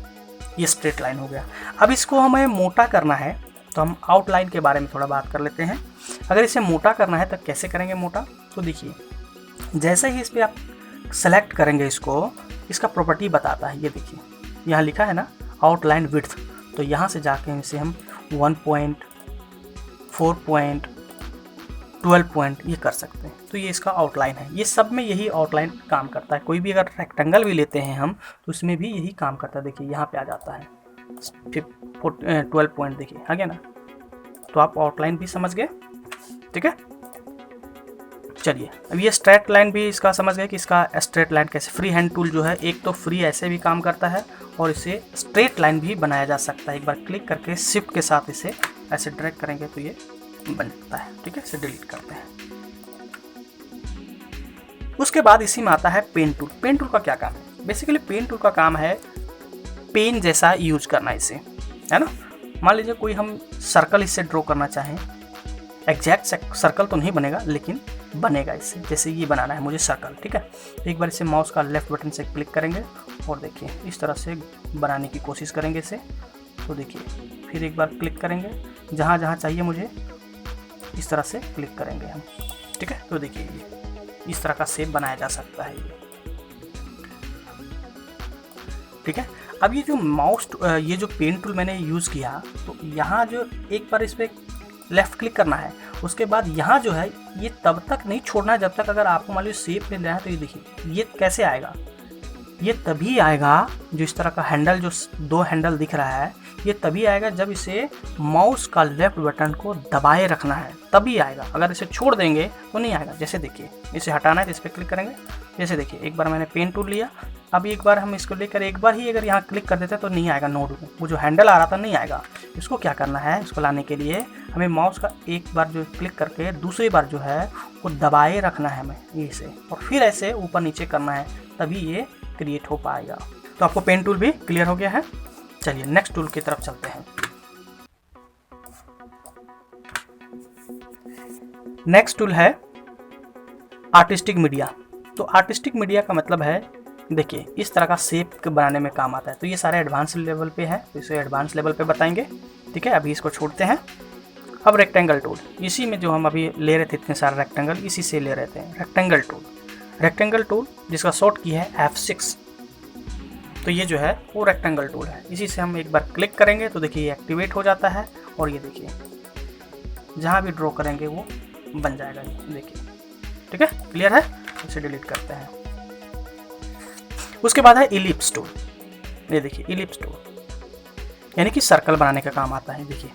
ये स्ट्रेट लाइन हो गया। अब इसको हमें मोटा करना है तो हम आउटलाइन के बारे में थोड़ा बात कर लेते हैं। अगर इसे मोटा करना है तो कैसे करेंगे मोटा, तो देखिए जैसे ही इस पर आप सेलेक्ट करेंगे इसको, इसका प्रॉपर्टी बताता है। ये देखिए यहाँ लिखा है ना आउटलाइन विड्थ, तो यहाँ से जाके इसे हम 1 पॉइंट, 4 पॉइंट, 12 पॉइंट ये कर सकते हैं। तो ये इसका आउटलाइन है। ये सब में यही आउटलाइन काम करता है। कोई भी अगर रेक्टेंगल भी लेते हैं हम तो उसमें भी यही काम करता है। देखिए यहाँ पे आ जाता है 12 पॉइंट, देखिए आ गया ना। तो आप आउटलाइन भी समझ गए, ठीक है। चलिए अब ये स्ट्रेट लाइन भी इसका समझ गए कि इसका स्ट्रेट लाइन कैसे। फ्री हैंड टूल जो है एक तो फ्री ऐसे भी काम करता है और इसे स्ट्रेट लाइन भी बनाया जा सकता है। एक बार क्लिक करके शिफ्ट के साथ इसे ऐसे ड्रैग करेंगे तो ये बन जाता है, ठीक है। इसे डिलीट करते हैं। उसके बाद इसी में आता है पेन टूल। पेन टूल का क्या काम है? बेसिकली पेन टूल का काम है पेन जैसा यूज करना है इसे, है ना। मान लीजिए कोई हम सर्कल इससे ड्रॉ करना चाहें, एग्जैक्ट सर्कल तो नहीं बनेगा लेकिन बनेगा इससे, जैसे ये बनाना है मुझे सर्कल, ठीक है। एक बार इसे माउस का लेफ्ट बटन से क्लिक करेंगे और देखिए इस तरह से बनाने की कोशिश करेंगे इसे। तो देखिए फिर एक बार क्लिक करेंगे, जहाँ जहाँ चाहिए मुझे इस तरह से क्लिक करेंगे हम, ठीक है। तो देखिए ये इस तरह का शेप बनाया जा सकता है ये, ठीक है। अब ये जो माउस ये जो पेन टूल मैंने यूज़ किया, तो यहाँ जो एक बार इस पर लेफ़्ट क्लिक करना है, उसके बाद यहाँ जो है ये तब तक नहीं छोड़ना है जब तक अगर आपको मान लीजिए शेप नहीं लेना है। तो ये देखिए ये कैसे आएगा, ये तभी आएगा जो इस तरह का हैंडल, जो 2 हैंडल दिख रहा है, ये तभी आएगा जब इसे माउस का लेफ्ट बटन को दबाए रखना है, तभी आएगा। अगर इसे छोड़ देंगे तो नहीं आएगा। जैसे देखिए इसे हटाना है तो इस पर क्लिक करेंगे, जैसे देखिए एक बार मैंने पेन टूल लिया, अब एक बार हम इसको लेकर एक बार ही अगर यहाँ क्लिक कर देते तो नहीं आएगा नोड में, वो जो हैंडल आ रहा था नहीं आएगा। इसको क्या करना है, इसको लाने के लिए हमें माउस का एक बार जो क्लिक करके दूसरी बार जो है वो दबाए रखना है हमें इसे, और फिर ऐसे ऊपर नीचे करना है, तभी ये क्रिएट हो पाएगा। तो आपको पेन टूल भी क्लियर हो गया है। चलिए नेक्स्ट टूल की तरफ चलते हैं। नेक्स्ट टूल है आर्टिस्टिक मीडिया। तो आर्टिस्टिक मीडिया का मतलब है, देखिए इस तरह का शेप बनाने में काम आता है। तो ये सारे एडवांस लेवल पे है, तो इसे एडवांस लेवल पे बताएंगे, ठीक है। अभी इसको छोड़ते हैं। अब रेक्टेंगल टूल, इसी में जो हम अभी ले रहे थे इतने सारे रेक्टेंगल, इसी से ले रहे थे रेक्टेंगल टूल। रेक्टेंगल टूल जिसका शॉर्ट की है F6, तो ये जो है वो रेक्टेंगल टूल है। इसी से हम एक बार क्लिक करेंगे तो देखिए ये एक्टिवेट हो जाता है, और ये देखिए जहाँ भी ड्रॉ करेंगे वो बन जाएगा, ये देखिए, ठीक है। क्लियर है, इसे डिलीट करते हैं। उसके बाद है इलिप्स टूल। ये देखिए इलिप्स टूल यानी कि सर्कल बनाने का काम आता है। देखिए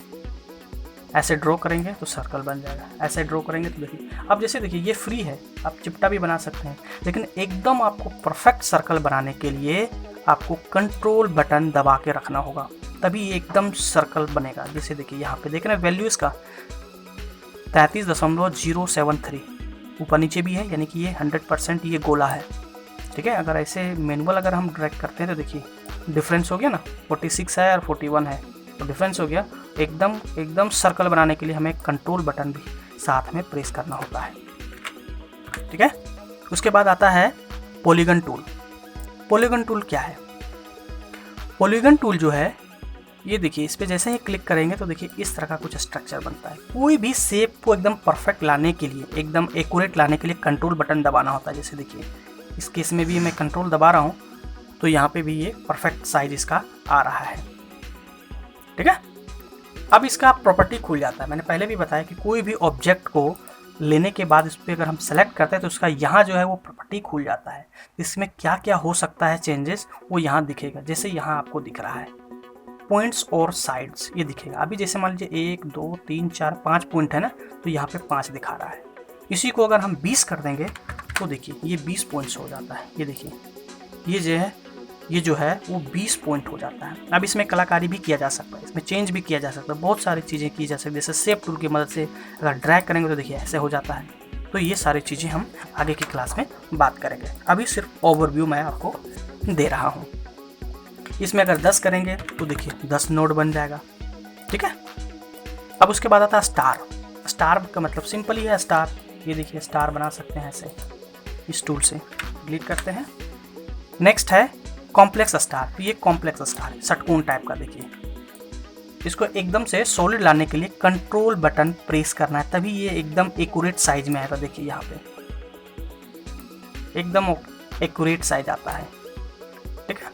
ऐसे ड्रॉ करेंगे तो सर्कल बन जाएगा, ऐसे ड्रॉ करेंगे तो देखिए। अब जैसे देखिए ये फ्री है, आप चिपटा भी बना सकते हैं, लेकिन एकदम आपको परफेक्ट सर्कल बनाने के लिए आपको कंट्रोल बटन दबा के रखना होगा, तभी ये एकदम सर्कल बनेगा। जैसे देखिए यहाँ पे देख रहे हैं वैल्यू इसका 33.073 ऊपर नीचे भी है, यानी कि ये 100% ये गोला है, ठीक है। अगर ऐसे मैनुअल अगर हम ड्रैग करते हैं तो देखिए डिफरेंस हो गया ना, 46 है और 41 है, तो डिफरेंस हो गया। एकदम सर्कल बनाने के लिए हमें कंट्रोल बटन भी साथ में प्रेस करना होता है, ठीक है। उसके बाद आता है पॉलीगन टूल। पॉलीगन टूल क्या है? पॉलीगन टूल जो है ये देखिए, इस पर जैसे ही क्लिक करेंगे तो देखिए इस तरह का कुछ स्ट्रक्चर बनता है। कोई भी शेप को एकदम परफेक्ट लाने के लिए, एकदम एक्यूरेट लाने के लिए कंट्रोल बटन दबाना होता है। जैसे देखिए इस केस में भी मैं कंट्रोल दबा रहा हूँ, तो यहाँ पे भी ये परफेक्ट साइज इसका आ रहा है, ठीक है। अब इसका प्रॉपर्टी खुल जाता है। मैंने पहले भी बताया कि कोई भी ऑब्जेक्ट को लेने के बाद इस पर अगर हम सेलेक्ट करते हैं तो उसका यहाँ जो है वो प्रॉपर्टी खुल जाता है। इसमें क्या क्या हो सकता है चेंजेस, वो यहाँ दिखेगा। जैसे यहाँ आपको दिख रहा है पॉइंट्स और साइड्स, ये दिखेगा। अभी जैसे मान लीजिए 1 2 3 4 5 पॉइंट है ना, तो यहाँ पे 5 दिखा रहा है। इसी को अगर हम 20 कर देंगे तो देखिए ये 20 पॉइंट्स हो जाता है। ये देखिए ये जो है वो 20 पॉइंट हो जाता है। अब इसमें कलाकारी भी किया जा सकता है, इसमें चेंज भी किया जा सकता है, बहुत सारी चीज़ें की जा सकती है। जैसे शेप टूल की मदद से अगर ड्रैग करेंगे तो देखिए ऐसे हो जाता है। तो ये सारी चीज़ें हम आगे की क्लास में बात करेंगे। अभी सिर्फ ओवरव्यू मैं आपको दे रहा हूँ। इसमें अगर 10 करेंगे तो देखिए 10 नोड बन जाएगा, ठीक है। अब उसके बाद आता है स्टार। स्टार का मतलब सिंपल ही है स्टार। ये देखिए स्टार बना सकते हैं ऐसे इस टूल से। डिलीट करते हैं। नेक्स्ट है कॉम्प्लेक्स स्टार। तो ये कॉम्प्लेक्स स्टार है, षटकोण टाइप का। देखिए इसको एकदम से सॉलिड लाने के लिए कंट्रोल बटन प्रेस करना है, तभी ये एकदम एक्यूरेट साइज में आएगा। देखिए यहाँ पे एकदम एक्यूरेट साइज आता है, ठीक है।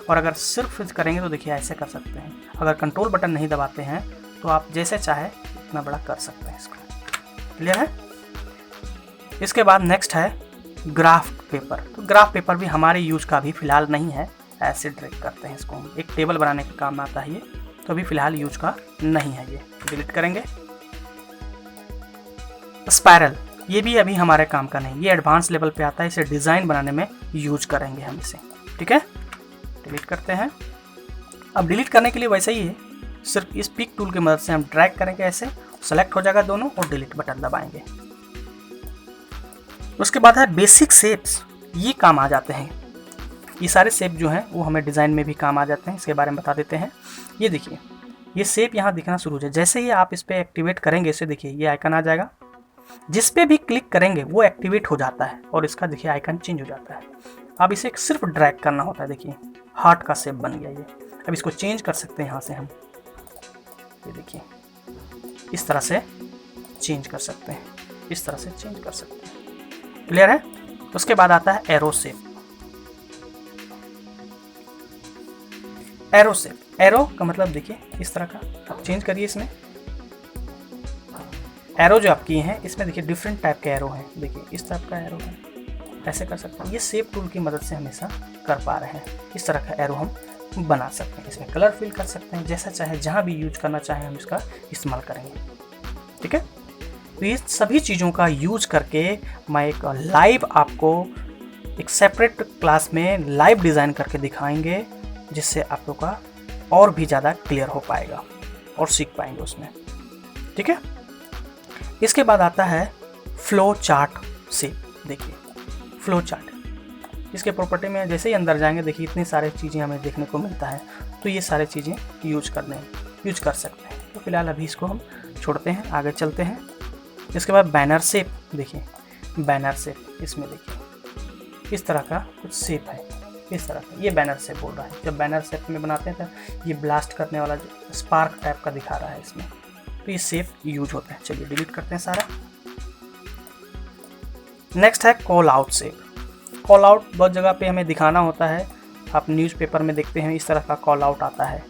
और अगर सिर्फ करेंगे तो देखिए ऐसे कर सकते हैं। अगर कंट्रोल बटन नहीं दबाते हैं तो आप जैसे चाहे इतना बड़ा कर सकते हैं इसको। क्लियर है। इसके बाद नेक्स्ट है ग्राफ पेपर। तो ग्राफ पेपर भी हमारे यूज का भी फिलहाल नहीं है, ऐसे ड्रैग करते हैं इसको। एक टेबल बनाने के काम आता है ये, तो अभी फिलहाल यूज का नहीं है, ये डिलीट करेंगे। स्पाइरल, ये भी अभी हमारे काम का नहीं, ये एडवांस लेवल पे आता है। इसे डिज़ाइन बनाने में यूज करेंगे हम इसे, ठीक है। डिलीट करते हैं। अब डिलीट करने के लिए वैसे ही है, सिर्फ इस पिक टूल की मदद से हम ड्रैग करेंगे, ऐसे सेलेक्ट हो जाएगा दोनों, और डिलीट बटन दबाएंगे। उसके बाद है बेसिक शेप्स। ये काम आ जाते हैं ये सारे शेप जो हैं वो हमें डिज़ाइन में भी काम आ जाते हैं, इसके बारे में बता देते हैं। ये देखिए ये शेप यहाँ दिखना शुरू हो जाए, जैसे ही आप इस पर एक्टिवेट करेंगे इसे देखिए ये आइकन आ जाएगा, जिस पे भी क्लिक करेंगे वो एक्टिवेट हो जाता है और इसका देखिए आइकन चेंज हो जाता है। अब इसे सिर्फ ड्रैग करना होता है, देखिए हार्ट का शेप बन गया ये। अब इसको चेंज कर सकते हैं यहाँ से हम, ये देखिए इस तरह से चेंज कर सकते हैं, इस तरह से चेंज कर सकते हैं। क्लियर है? उसके बाद आता है arrow shape. Arrow shape, arrow का मतलब देखिए इस तरह का, आप चेंज करिए इसमें। एरो जो आप किए हैं इसमें देखिए डिफरेंट टाइप के एरो हैं, देखिए इस टाइप का एरो है, ऐसे कर सकते हैं। ये शेप टूल की मदद से हमेशा कर पा रहे हैं, इस तरह का एरो हम बना सकते हैं। इसमें कलर फिल कर सकते हैं, जैसा चाहे जहाँ भी यूज करना चाहें हम इसका इस्तेमाल करेंगे। ठीक है, तो ये सभी चीज़ों का यूज करके मैं एक लाइव आपको एक सेपरेट क्लास में लाइव डिज़ाइन करके दिखाएंगे, जिससे आप लोग का और भी ज़्यादा क्लियर हो पाएगा और सीख पाएंगे उसमें। ठीक है, इसके बाद आता है फ्लो चार्ट शेप। देखिए फ्लो चार्ट, इसके प्रॉपर्टी में जैसे ही अंदर जाएंगे देखिए इतनी सारी चीज़ें हमें देखने को मिलता है, तो ये सारी चीज़ें यूज कर सकते हैं। तो फिलहाल अभी इसको हम छोड़ते हैं, आगे चलते हैं। इसके बाद बैनर शेप, देखिए बैनर शेप, इसमें देखिए इस तरह का कुछ शेप है, इस तरह का, ये बैनर शेप बोल रहा है। जब बैनर शेप में बनाते हैं तो ये ब्लास्ट करने वाला जो स्पार्क टाइप का दिखा रहा है इसमें, तो ये शेप यूज होता है। चलिए डिलीट करते हैं सारा। नेक्स्ट है call out shape. Call out बहुत जगह पे हमें दिखाना होता है, आप न्यूज़पेपर में देखते हैं इस तरह का कॉल आउट आता है।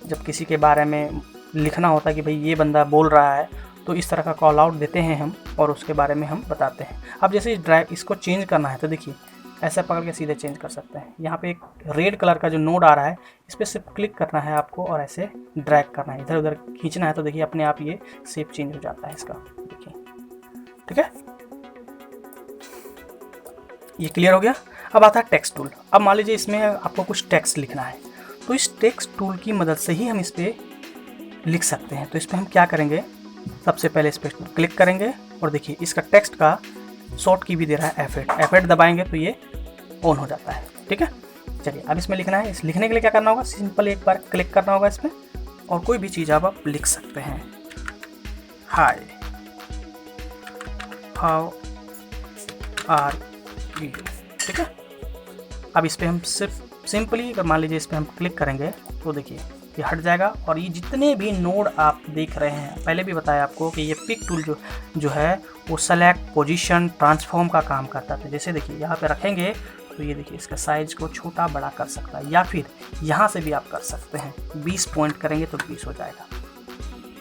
जब किसी के बारे में लिखना होता है कि भाई ये बंदा बोल रहा है, तो इस तरह का कॉल आउट देते हैं हम और उसके बारे में हम बताते हैं। अब जैसे ड्रैग इसको चेंज करना है तो देखिए ऐसा पकड़ के सीधे चेंज कर सकते हैं। यहाँ पे एक रेड कलर का जो नोड आ रहा है इस पर सिर्फ क्लिक करना है आपको और ऐसे ड्रैग करना है, इधर उधर खींचना है, तो देखिए अपने आप ये शेप चेंज हो जाता है इसका, देखिए। ठीक है, ये क्लियर हो गया। अब आता है टेक्स्ट टूल। अब मान लीजिए इसमें आपको कुछ टेक्स्ट लिखना है, तो इस टेक्स्ट टूल की मदद से ही हम इस पर लिख सकते हैं। तो इस पर हम क्या करेंगे, सबसे पहले इस पर क्लिक करेंगे और देखिए इसका टेक्स्ट का शॉर्ट की भी दे रहा है F8। F8 दबाएंगे तो ये ऑन हो जाता है। ठीक है, चलिए अब इसमें लिखना है। इस लिखने के लिए क्या करना होगा, सिंपल एक बार क्लिक करना होगा इसमें और कोई भी चीज़ आप लिख सकते हैं। हाय, हाउ आर यू। ठीक है, अब इस पर हम सिर्फ सिंपली अगर मान लीजिए इस पर हम क्लिक करेंगे तो देखिए ये हट जाएगा और ये जितने भी नोड आप देख रहे हैं, पहले भी बताया आपको कि ये पिक टूल जो है वो सेलेक्ट, पोजीशन, ट्रांसफॉर्म का काम करता है। जैसे देखिए यहाँ पे रखेंगे तो ये देखिए इसका साइज को छोटा बड़ा कर सकता है, या फिर यहाँ से भी आप कर सकते हैं। 20 पॉइंट करेंगे तो 20 हो जाएगा।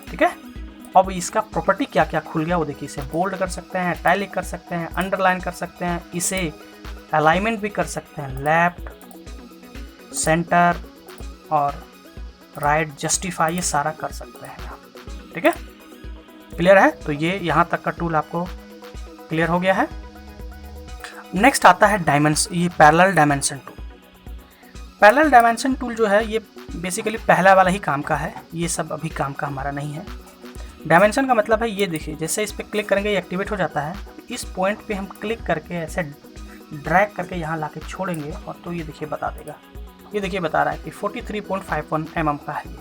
ठीक है, अब इसका प्रॉपर्टी क्या क्या खुल गया वो देखिए। इसे बोल्ड कर सकते हैं, इटैलिक कर सकते हैं, अंडरलाइन कर सकते हैं, इसे अलाइनमेंट भी कर सकते हैं, लेफ्ट, सेंटर और राइट, जस्टिफाई, ये सारा कर सकते हैं आप। ठीक है, क्लियर है? तो ये यहाँ तक का टूल आपको क्लियर हो गया है। नेक्स्ट आता है ये parallel dimension tool. Parallel dimension tool जो है ये बेसिकली पहला वाला ही काम का है, ये सब अभी काम का हमारा नहीं है। डायमेंशन का मतलब है ये देखिए, जैसे इस पर क्लिक करेंगे ये एक्टिवेट हो जाता है। इस पॉइंट पे हम क्लिक करके ऐसे ड्रैग करके यहाँ लाके छोड़ेंगे और तो ये देखिए बता देगा। ये देखिए बता रहा है कि 43.51 mm का है ये।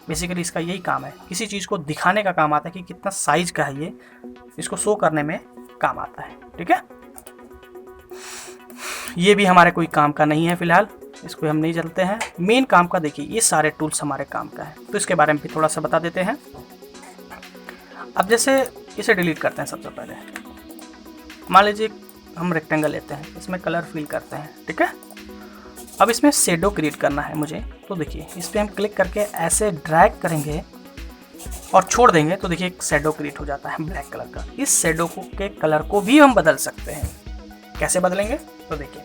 बेसिकली इसका यही काम है, किसी चीज़ को दिखाने का काम आता है कि कितना साइज का है ये, इसको शो करने में काम आता है। ठीक है, ये भी हमारे कोई काम का नहीं है फिलहाल, इसको हम नहीं चलते हैं। मेन काम का देखिए ये सारे टूल्स हमारे काम का है, तो इसके बारे में भी थोड़ा सा बता देते हैं। अब जैसे इसे डिलीट करते हैं, सबसे पहले मान लीजिए हम रेक्टेंगल लेते हैं, इसमें कलर फिल करते हैं। ठीक है, अब इसमें शेडो क्रिएट करना है मुझे, तो देखिए इस पर हम क्लिक करके ऐसे ड्रैग करेंगे और छोड़ देंगे तो देखिए एक शेडो क्रिएट हो जाता है ब्लैक कलर का। इस शेडो के कलर को भी हम बदल सकते हैं। कैसे बदलेंगे, तो देखिए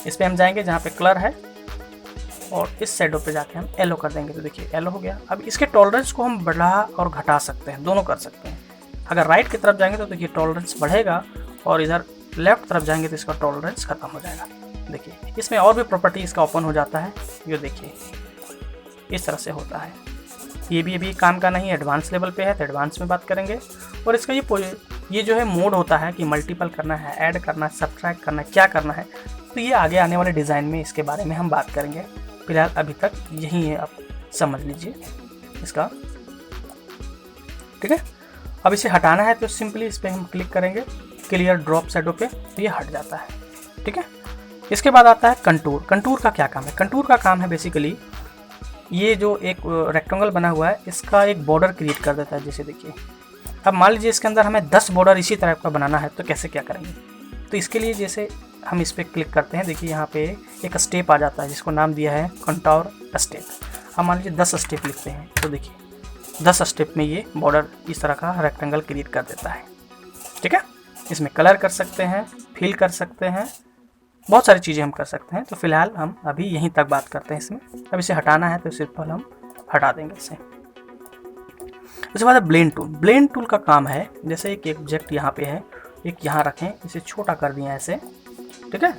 इस पर हम जाएंगे जहाँ पे कलर है और इस शेडो पे जाके हम येलो कर देंगे, तो देखिए येलो हो गया। अब इसके टॉलरेंस को हम बढ़ा और घटा सकते हैं, दोनों कर सकते हैं। अगर राइट की तरफ जाएंगे तो देखिए टॉलरेंस बढ़ेगा और इधर लेफ्ट तरफ जाएंगे तो इसका टॉलरेंस खत्म हो जाएगा। देखिए इसमें और भी प्रॉपर्टी इसका ओपन हो जाता है, ये देखिए इस तरह से होता है। ये भी अभी काम का नहीं है, एडवांस लेवल पे है, तो एडवांस में बात करेंगे। और इसका ये ये जो है मोड होता है कि मल्टीपल करना है, ऐड करना है, सब्ट्रैक्ट करना है, क्या करना है, तो ये आगे आने वाले डिज़ाइन में इसके बारे में हम बात करेंगे। फिलहाल अभी तक यही है, आप समझ लीजिए इसका, ठीक है। अब इसे हटाना है तो सिंपली इस पर हम क्लिक करेंगे, क्लियर ड्रॉप शैडो पे, तो ये हट जाता है, ठीक है। इसके बाद आता है कंटूर। कंटूर का क्या काम है? कंटूर का काम है बेसिकली ये जो एक रेक्टेंगल बना हुआ है इसका एक बॉर्डर क्रिएट कर देता है। जैसे देखिए, अब मान लीजिए इसके अंदर हमें 10 बॉर्डर इसी तरह का बनाना है, तो कैसे क्या करेंगे? तो इसके लिए जैसे हम इस पर क्लिक करते हैं, देखिए यहाँ पे एक स्टेप आ जाता है जिसको नाम दिया है कंटूर स्टेप। अब मान लीजिए 10 स्टेप लिखते हैं, तो देखिए 10 स्टेप में ये बॉर्डर इस तरह का रेक्टेंगल क्रिएट कर देता है, ठीक है। इसमें कलर कर सकते हैं, फिल कर सकते हैं, बहुत सारी चीज़ें हम कर सकते हैं। तो फिलहाल हम अभी यहीं तक बात करते हैं इसमें। अब इसे हटाना है तो सिंपल हम हटा देंगे इसे। उसके बाद ब्लेंड टूल। ब्लेंड टूल का काम है, जैसे एक ऑब्जेक्ट यहाँ पे है, एक यहाँ रखें, इसे छोटा कर दिया ऐसे, ठीक है।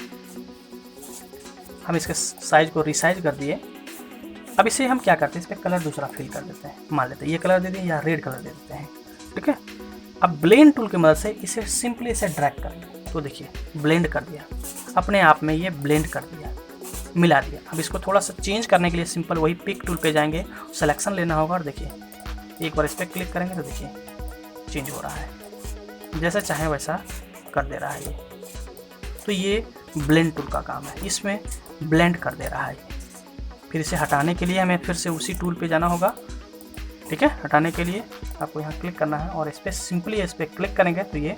हम इसके साइज को रिसाइज कर दिए। अब इसे हम क्या करते हैं, इस पर कलर दूसरा फिल कर देते हैं। मान लेते हैं ये कलर दे दें या रेड कलर दे देते हैं, ठीक है। अब ब्लेंड टूल की मदद से इसे सिंपली इसे ड्रैग कर लें, तो देखिए ब्लेंड कर दिया, अपने आप में ये ब्लेंड कर दिया, मिला दिया। अब इसको थोड़ा सा चेंज करने के लिए सिंपल वही पिक टूल पे जाएंगे, सिलेक्शन लेना होगा और देखिए एक बार इस पर क्लिक करेंगे तो देखिए चेंज हो रहा है, जैसा चाहे वैसा कर दे रहा है ये। तो ये ब्लेंड टूल का काम है, इसमें ब्लेंड कर दे रहा है। फिर इसे हटाने के लिए हमें फिर से उसी टूल पे जाना होगा, ठीक है। हटाने के लिए आपको यहाँ क्लिक करना है और इस पर सिंपली इस पर क्लिक करेंगे तो ये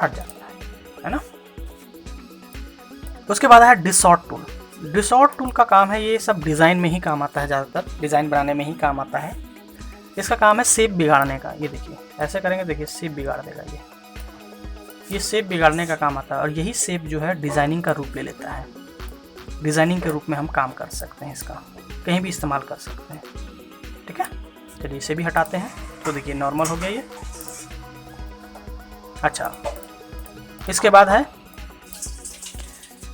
हट जाता है ना। उसके बाद है डिसॉर्ट टूल। डिसॉर्ट टूल का काम है, ये सब डिज़ाइन में ही काम आता है, ज़्यादातर डिज़ाइन बनाने में ही काम आता है। इसका काम है शेप बिगाड़ने का। ये देखिए ऐसे करेंगे, देखिए शेप बिगाड़ देगा ये शेप बिगाड़ने का काम आता है। और यही शेप जो है डिज़ाइनिंग का रूप ले लेता है। डिज़ाइनिंग के रूप में हम काम कर सकते हैं, इसका कहीं भी इस्तेमाल कर सकते हैं, ठीक है। चलिए इसे भी हटाते हैं, तो देखिए नॉर्मल हो गया ये। अच्छा, इसके बाद है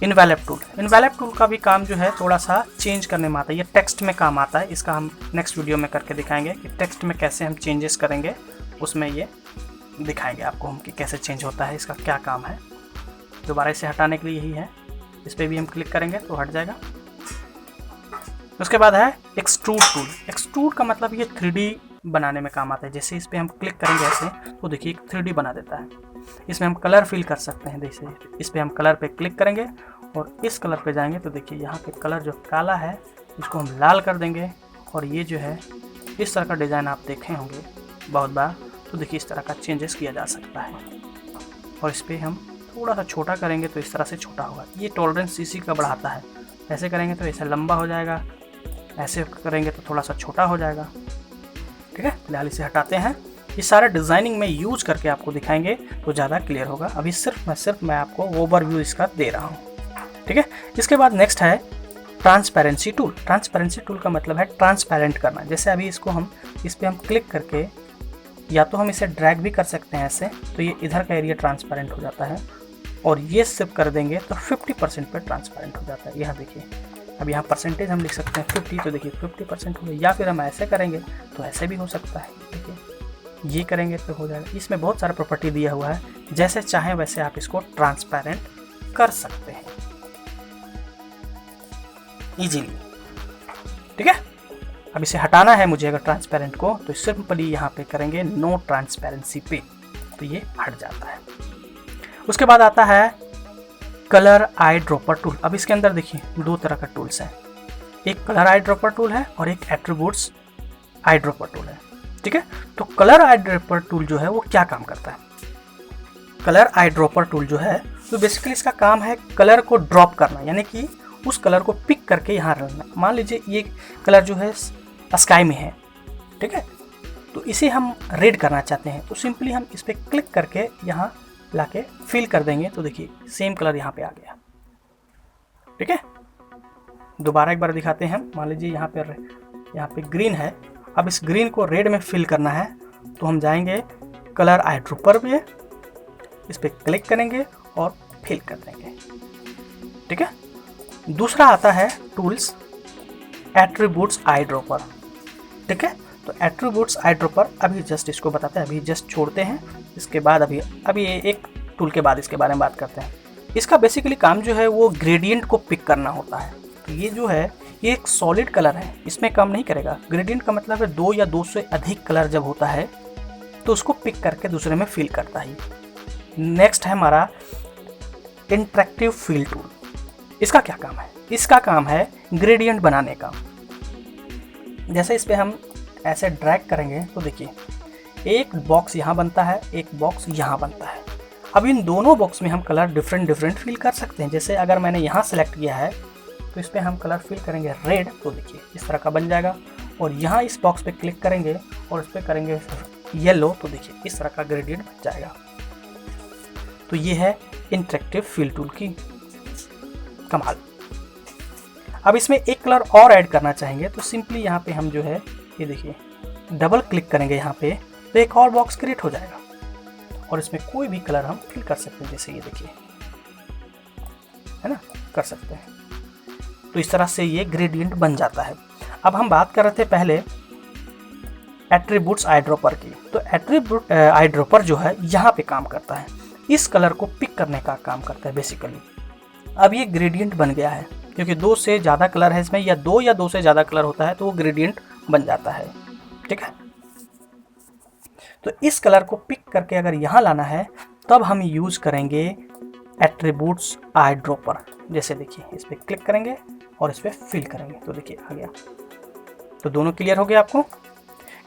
इनवेलप टूल। इनवेलप टूल का भी काम जो है थोड़ा सा चेंज करने में आता है, ये टेक्स्ट में काम आता है। इसका हम नेक्स्ट वीडियो में करके दिखाएंगे कि टेक्स्ट में कैसे हम चेंजेस करेंगे, उसमें ये दिखाएंगे आपको हम कि कैसे चेंज होता है, इसका क्या काम है। दोबारा इसे हटाने के लिए यही है, इस पर भी हम क्लिक करेंगे तो हट जाएगा। उसके बाद है एक्सट्रूड टूल। एक्सट्रूड का मतलब ये 3D बनाने में काम आता है। जैसे इस पर हम क्लिक करेंगे ऐसे तो देखिए एक 3D बना देता है। इसमें हम कलर फिल कर सकते हैं। जैसे इस पर हम कलर पे क्लिक करेंगे और इस कलर पे जाएंगे तो देखिए यहाँ पे कलर जो काला है इसको हम लाल कर देंगे। और ये जो है इस तरह का डिज़ाइन आप देखे होंगे बहुत बार, तो देखिए इस तरह का चेंजेस किया जा सकता है। और इस पर हम थोड़ा सा छोटा करेंगे तो इस तरह से छोटा होगा। ये टॉलरेंस CC का बढ़ाता है। ऐसे करेंगे तो ऐसे लंबा हो जाएगा, ऐसे करेंगे तो थोड़ा सा छोटा हो जाएगा, ठीक है। फिलहाल इसे हटाते हैं। ये सारे डिज़ाइनिंग में यूज करके आपको दिखाएंगे तो ज़्यादा क्लियर होगा। अभी सिर्फ मैं आपको ओवरव्यू इसका दे रहा हूँ, ठीक है। इसके बाद नेक्स्ट है ट्रांसपेरेंसी टूल। ट्रांसपेरेंसी टूल का मतलब है ट्रांसपेरेंट करना। जैसे अभी इसको हम इस पर हम क्लिक करके या तो हम इसे ड्रैग भी कर सकते हैं ऐसे, तो ये इधर का एरिया ट्रांसपेरेंट हो जाता है। और ये सिर्फ कर देंगे तो 50% पर ट्रांसपेरेंट हो जाता है। यहाँ देखिए, अब यहाँ परसेंटेज हम लिख सकते हैं 50, तो देखिए 50% हो गया। या फिर हम ऐसे करेंगे तो ऐसे भी हो सकता है, देखिए ये करेंगे तो हो जाएगा। इसमें बहुत सारा प्रॉपर्टी दिया हुआ है, जैसे चाहें वैसे आप इसको ट्रांसपेरेंट कर सकते हैं इजीली, ठीक है। अब इसे हटाना है मुझे अगर ट्रांसपेरेंट को, तो सिंपली यहाँ पे करेंगे नो ट्रांसपेरेंसी पे, तो ये हट जाता है। उसके बाद आता है कलर आई ड्रॉपर टूल। अब इसके अंदर देखिए 2 तरह का टूल्स है, एक कलर आई ड्रॉपर टूल है और एक एट्रीब्यूट्स आई ड्रॉपर टूल है, ठीक है। तो कलर आई ड्रॉपर टूल जो है वो क्या काम करता है? कलर आई ड्रॉपर टूल जो है तो बेसिकली इसका काम है कलर को ड्रॉप करना, यानी कि उस कलर को पिक करके यहाँ रखना। मान लीजिए ये कलर जो है स्काई में है, ठीक है, तो इसे हम रेड करना चाहते हैं, तो सिंपली हम इस पर क्लिक करके यहाँ लाके फिल कर देंगे, तो देखिए सेम कलर यहाँ पे आ गया, ठीक है। दोबारा एक बार दिखाते हैं। मान लीजिए यहाँ पे ग्रीन है, अब इस ग्रीन को रेड में फिल करना है, तो हम जाएंगे कलर आई ड्रॉपर पे, इस पर क्लिक करेंगे और फिल कर देंगे, ठीक है। दूसरा आता है टूल्स एट्रीब्यूट्स आई ड्रॉपर, ठीक है। तो एट्रीब्यूट्स आई ड्रॉपर अभी जस्ट इसको बताते हैं, अभी जस्ट छोड़ते हैं। इसके बाद अभी एक टूल के बाद इसके बारे में बात करते हैं। इसका बेसिकली काम जो है वो ग्रेडियंट को पिक करना होता है। तो ये जो है ये एक सॉलिड कलर है, इसमें काम नहीं करेगा। ग्रेडियंट का मतलब है 2 या 2 से अधिक कलर जब होता है तो उसको पिक करके दूसरे में फिल करता है। नेक्स्ट है हमारा इंटरेक्टिव फिल टूल। इसका क्या काम है? इसका काम है ग्रेडियंट बनाने का। जैसे इस पे हम ऐसे ड्रैग करेंगे तो देखिए एक बॉक्स यहाँ बनता है, एक बॉक्स यहाँ बनता है। अब इन दोनों बॉक्स में हम कलर डिफरेंट फिल कर सकते हैं। जैसे अगर मैंने यहाँ सेलेक्ट किया है तो इस पर हम कलर फिल करेंगे रेड, तो देखिए इस तरह का बन जाएगा। और यहाँ इस बॉक्स पे क्लिक करेंगे और इस पर करेंगे येलो, तो देखिए इस तरह का ग्रेडियंट बन जाएगा। तो ये है इंटरेक्टिव फिल टूल की कमाल। अब इसमें एक कलर और ऐड करना चाहेंगे तो सिंपली यहाँ पे हम जो है ये देखिए डबल क्लिक करेंगे यहाँ पे, तो एक और बॉक्स क्रिएट हो जाएगा और इसमें कोई भी कलर हम फिल कर सकते हैं। जैसे ये देखिए, है ना, कर सकते हैं। तो इस तरह से ये ग्रेडियंट बन जाता है। अब हम बात कर रहे थे पहले एट्रीब्यूट्स आई ड्रॉपर की। तो एट्रीब्यूट आई ड्रॉपर जो है यहाँ पे काम करता है, इस कलर को पिक करने का काम करता है बेसिकली। अब ये ग्रेडियंट बन गया है क्योंकि 2 से ज़्यादा कलर है इसमें, या 2 से ज़्यादा कलर होता है तो वो ग्रेडियंट बन जाता है। ठीक है, तो इस कलर को पिक करके अगर यहाँ लाना है तब हम यूज़ करेंगे एट्रीब्यूट्स आई ड्रॉपर। जैसे देखिए इस पर क्लिक करेंगे और इस पर फिल करेंगे तो देखिए आ गया। तो दोनों क्लियर हो गया आपको।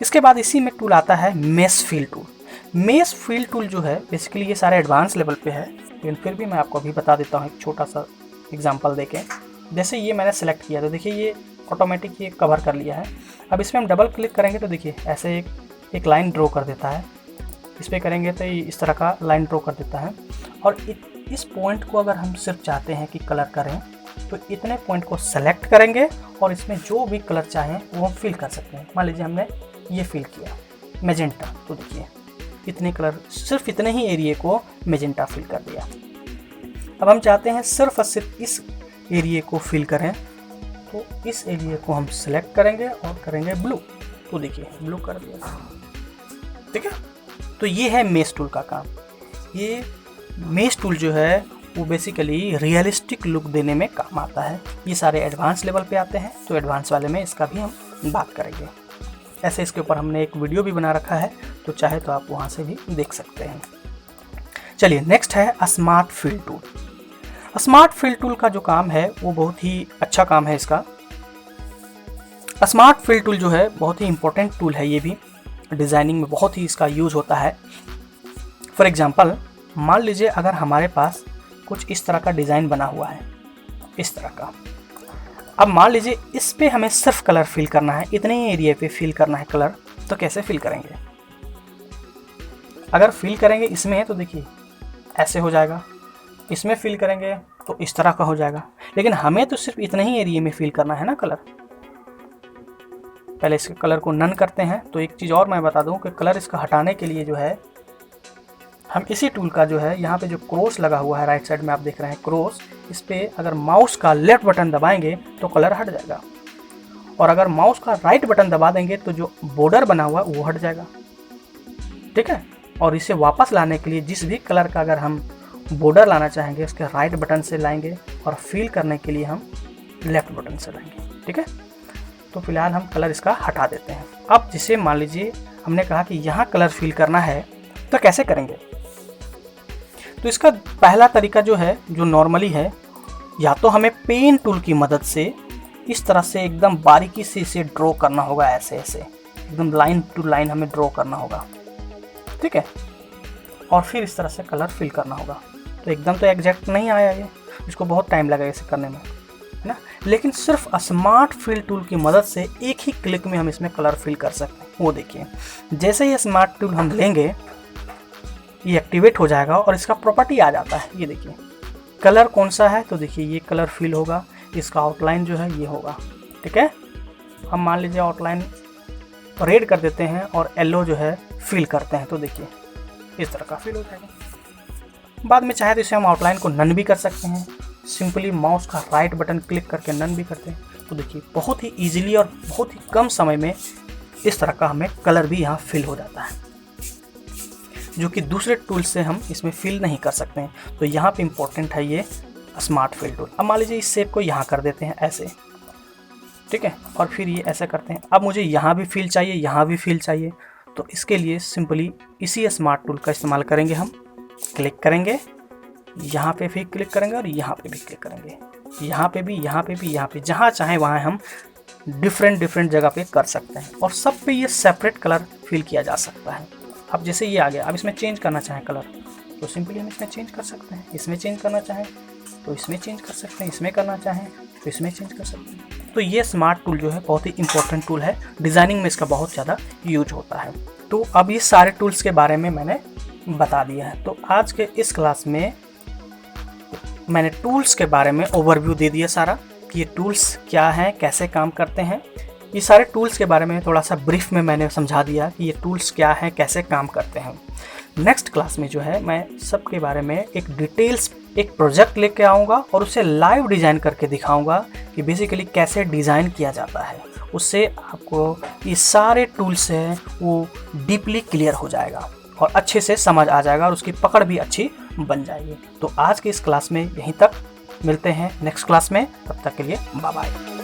इसके बाद इसी में टूल आता है mesh fill tool. Mesh fill tool जो है बेसिकली ये सारे एडवांस लेवल पे है, लेकिन फिर भी मैं आपको अभी बता देता हूँ एक छोटा सा एग्जांपल देके। जैसे ये मैंने सेलेक्ट किया तो देखिए ये ऑटोमेटिक ये कवर कर लिया है। अब इसमें हम डबल क्लिक करेंगे तो देखिए ऐसे एक लाइन ड्रॉ कर देता है। इस पर करेंगे तो इस तरह का लाइन ड्रॉ कर देता है। और इस पॉइंट को अगर हम सिर्फ चाहते हैं कि कलर करें तो इतने पॉइंट को सेलेक्ट करेंगे और इसमें जो भी कलर चाहें वो हम फिल कर सकते हैं। मान लीजिए हमने ये फिल किया मैजेंटा, तो देखिए इतने कलर, सिर्फ इतने ही एरिया को मैजेंटा फिल कर दिया। अब हम चाहते हैं सिर्फ और सिर्फ इस एरिया को फिल करें, तो इस एरिया को हम सिलेक्ट करेंगे और करेंगे ब्लू, तो देखिए ब्लू कर दिया। ठीक है, तो ये है मेश टूल का काम। ये मेश टूल जो है वो बेसिकली रियलिस्टिक लुक देने में काम आता है। ये सारे एडवांस लेवल पे आते हैं, तो एडवांस वाले में इसका भी हम बात करेंगे। ऐसे इसके ऊपर हमने एक वीडियो भी बना रखा है, तो चाहे तो आप वहाँ से भी देख सकते हैं। चलिए नेक्स्ट है smart fill tool. Smart fill tool का जो काम है वो बहुत ही अच्छा काम है इसका। स्मार्ट फिल टूल जो है बहुत ही इंपॉर्टेंट टूल है, ये भी डिज़ाइनिंग में बहुत ही इसका यूज़ होता है। फॉर एग्जांपल मान लीजिए अगर हमारे पास कुछ इस तरह का डिज़ाइन बना हुआ है, इस तरह का। अब मान लीजिए इस पे हमें सिर्फ कलर फिल करना है, इतने ही एरिया पे फिल करना है कलर, तो कैसे फिल करेंगे? अगर फिल करेंगे इसमें तो देखिए ऐसे हो जाएगा, इसमें फिल करेंगे तो इस तरह का हो जाएगा। लेकिन हमें तो सिर्फ इतने ही एरिया में फिल करना है ना कलर। पहले इसके कलर को नन करते हैं। तो एक चीज़ और मैं बता दूं कि कलर इसका हटाने के लिए जो है हम इसी टूल का जो है यहाँ पे जो क्रॉस लगा हुआ है राइट साइड में आप देख रहे हैं क्रॉस, इस पर अगर माउस का लेफ्ट बटन दबाएंगे तो कलर हट जाएगा, और अगर माउस का राइट बटन दबा देंगे तो जो बॉर्डर बना हुआ है वो हट जाएगा। ठीक है, और इसे वापस लाने के लिए जिस भी कलर का अगर हम बॉर्डर लाना चाहेंगे उसके राइट बटन से लाएंगे, और फिल करने के लिए हम लेफ्ट बटन से लाएंगे। ठीक है, तो फिलहाल हम कलर इसका हटा देते हैं। अब जिसे मान लीजिए हमने कहा कि यहाँ कलर फिल करना है तो कैसे करेंगे? तो इसका पहला तरीका जो है, जो नॉर्मली है, या तो हमें पेन टूल की मदद से इस तरह से एकदम बारीकी से इसे ड्रॉ करना होगा, ऐसे ऐसे एकदम लाइन टू लाइन हमें ड्रॉ करना होगा। ठीक है, और फिर इस तरह से कलर फिल करना होगा। तो एकदम तो एग्जैक्ट नहीं आया ये, इसको बहुत टाइम लगेगा इसे करने में, है ना। लेकिन सिर्फ स्मार्ट फिल टूल की मदद से एक ही क्लिक में हम इसमें कलर फिल कर सकते हैं। वो देखिए जैसे ही स्मार्ट टूल हम लेंगे ये एक्टिवेट हो जाएगा और इसका प्रॉपर्टी आ जाता है। ये देखिए कलर कौन सा है, तो देखिए ये कलर फिल होगा, इसका आउटलाइन जो है ये होगा। ठीक है, हम मान लीजिए आउटलाइन रेड कर देते हैं और येलो जो है फिल करते हैं, तो देखिए इस तरह का फिल हो जाएगा। बाद में चाहे तो इसे हम आउटलाइन को नन भी कर सकते हैं, सिंपली माउस का राइट बटन क्लिक करके नन भी करते हैं। तो देखिए बहुत ही ईजिली और बहुत ही कम समय में इस तरह का हमें कलर भी यहाँ फिल हो जाता है, जो कि दूसरे टूल से हम इसमें फिल नहीं कर सकते हैं। तो यहाँ पे इम्पोर्टेंट है ये स्मार्ट फिल टूल। अब मान लीजिए इस शेप को यहाँ कर देते हैं ऐसे, ठीक है, और फिर ये ऐसा करते हैं। अब मुझे यहाँ भी फिल चाहिए, यहाँ भी फिल चाहिए, तो इसके लिए सिंपली इसी स्मार्ट टूल का इस्तेमाल करेंगे। हम क्लिक करेंगे, यहाँ पे भी क्लिक करेंगे और यहाँ पे भी क्लिक करेंगे, यहाँ पे भी, यहाँ पे भी, यहाँ पे, जहाँ चाहे वहाँ हम डिफरेंट जगह पे कर सकते हैं। और सब पे ये सेपरेट कलर फिल किया जा सकता है। अब जैसे ये आ गया, अब इसमें चेंज करना चाहें कलर तो सिंपली हम इसमें चेंज कर सकते हैं। इसमें चेंज करना चाहें तो इसमें चेंज कर सकते हैं, इसमें करना चाहें तो इसमें चेंज कर सकते हैं। तो ये स्मार्ट टूल जो है बहुत ही इंपॉर्टेंट टूल है, डिज़ाइनिंग में इसका बहुत ज़्यादा यूज होता है। तो अब ये सारे टूल्स के बारे में मैंने बता दिया है। तो आज के इस क्लास में मैंने टूल्स के बारे में ओवरव्यू दे दिया सारा, कि ये टूल्स क्या हैं, कैसे काम करते हैं। ये सारे टूल्स के बारे में थोड़ा सा ब्रीफ में मैंने समझा दिया कि ये टूल्स क्या हैं, कैसे काम करते हैं। नेक्स्ट क्लास में जो है मैं सबके बारे में एक डिटेल्स, एक प्रोजेक्ट लेके आऊँगा और उसे लाइव डिज़ाइन करके दिखाऊँगा कि बेसिकली कैसे डिज़ाइन किया जाता है। उससे आपको ये सारे टूल्स हैं वो डीपली क्लियर हो जाएगा और अच्छे से समझ आ जाएगा और उसकी पकड़ भी अच्छी बन जाएगी। तो आज की इस क्लास में यहीं तक, मिलते हैं नेक्स्ट क्लास में, तब तक के लिए बाय बाय।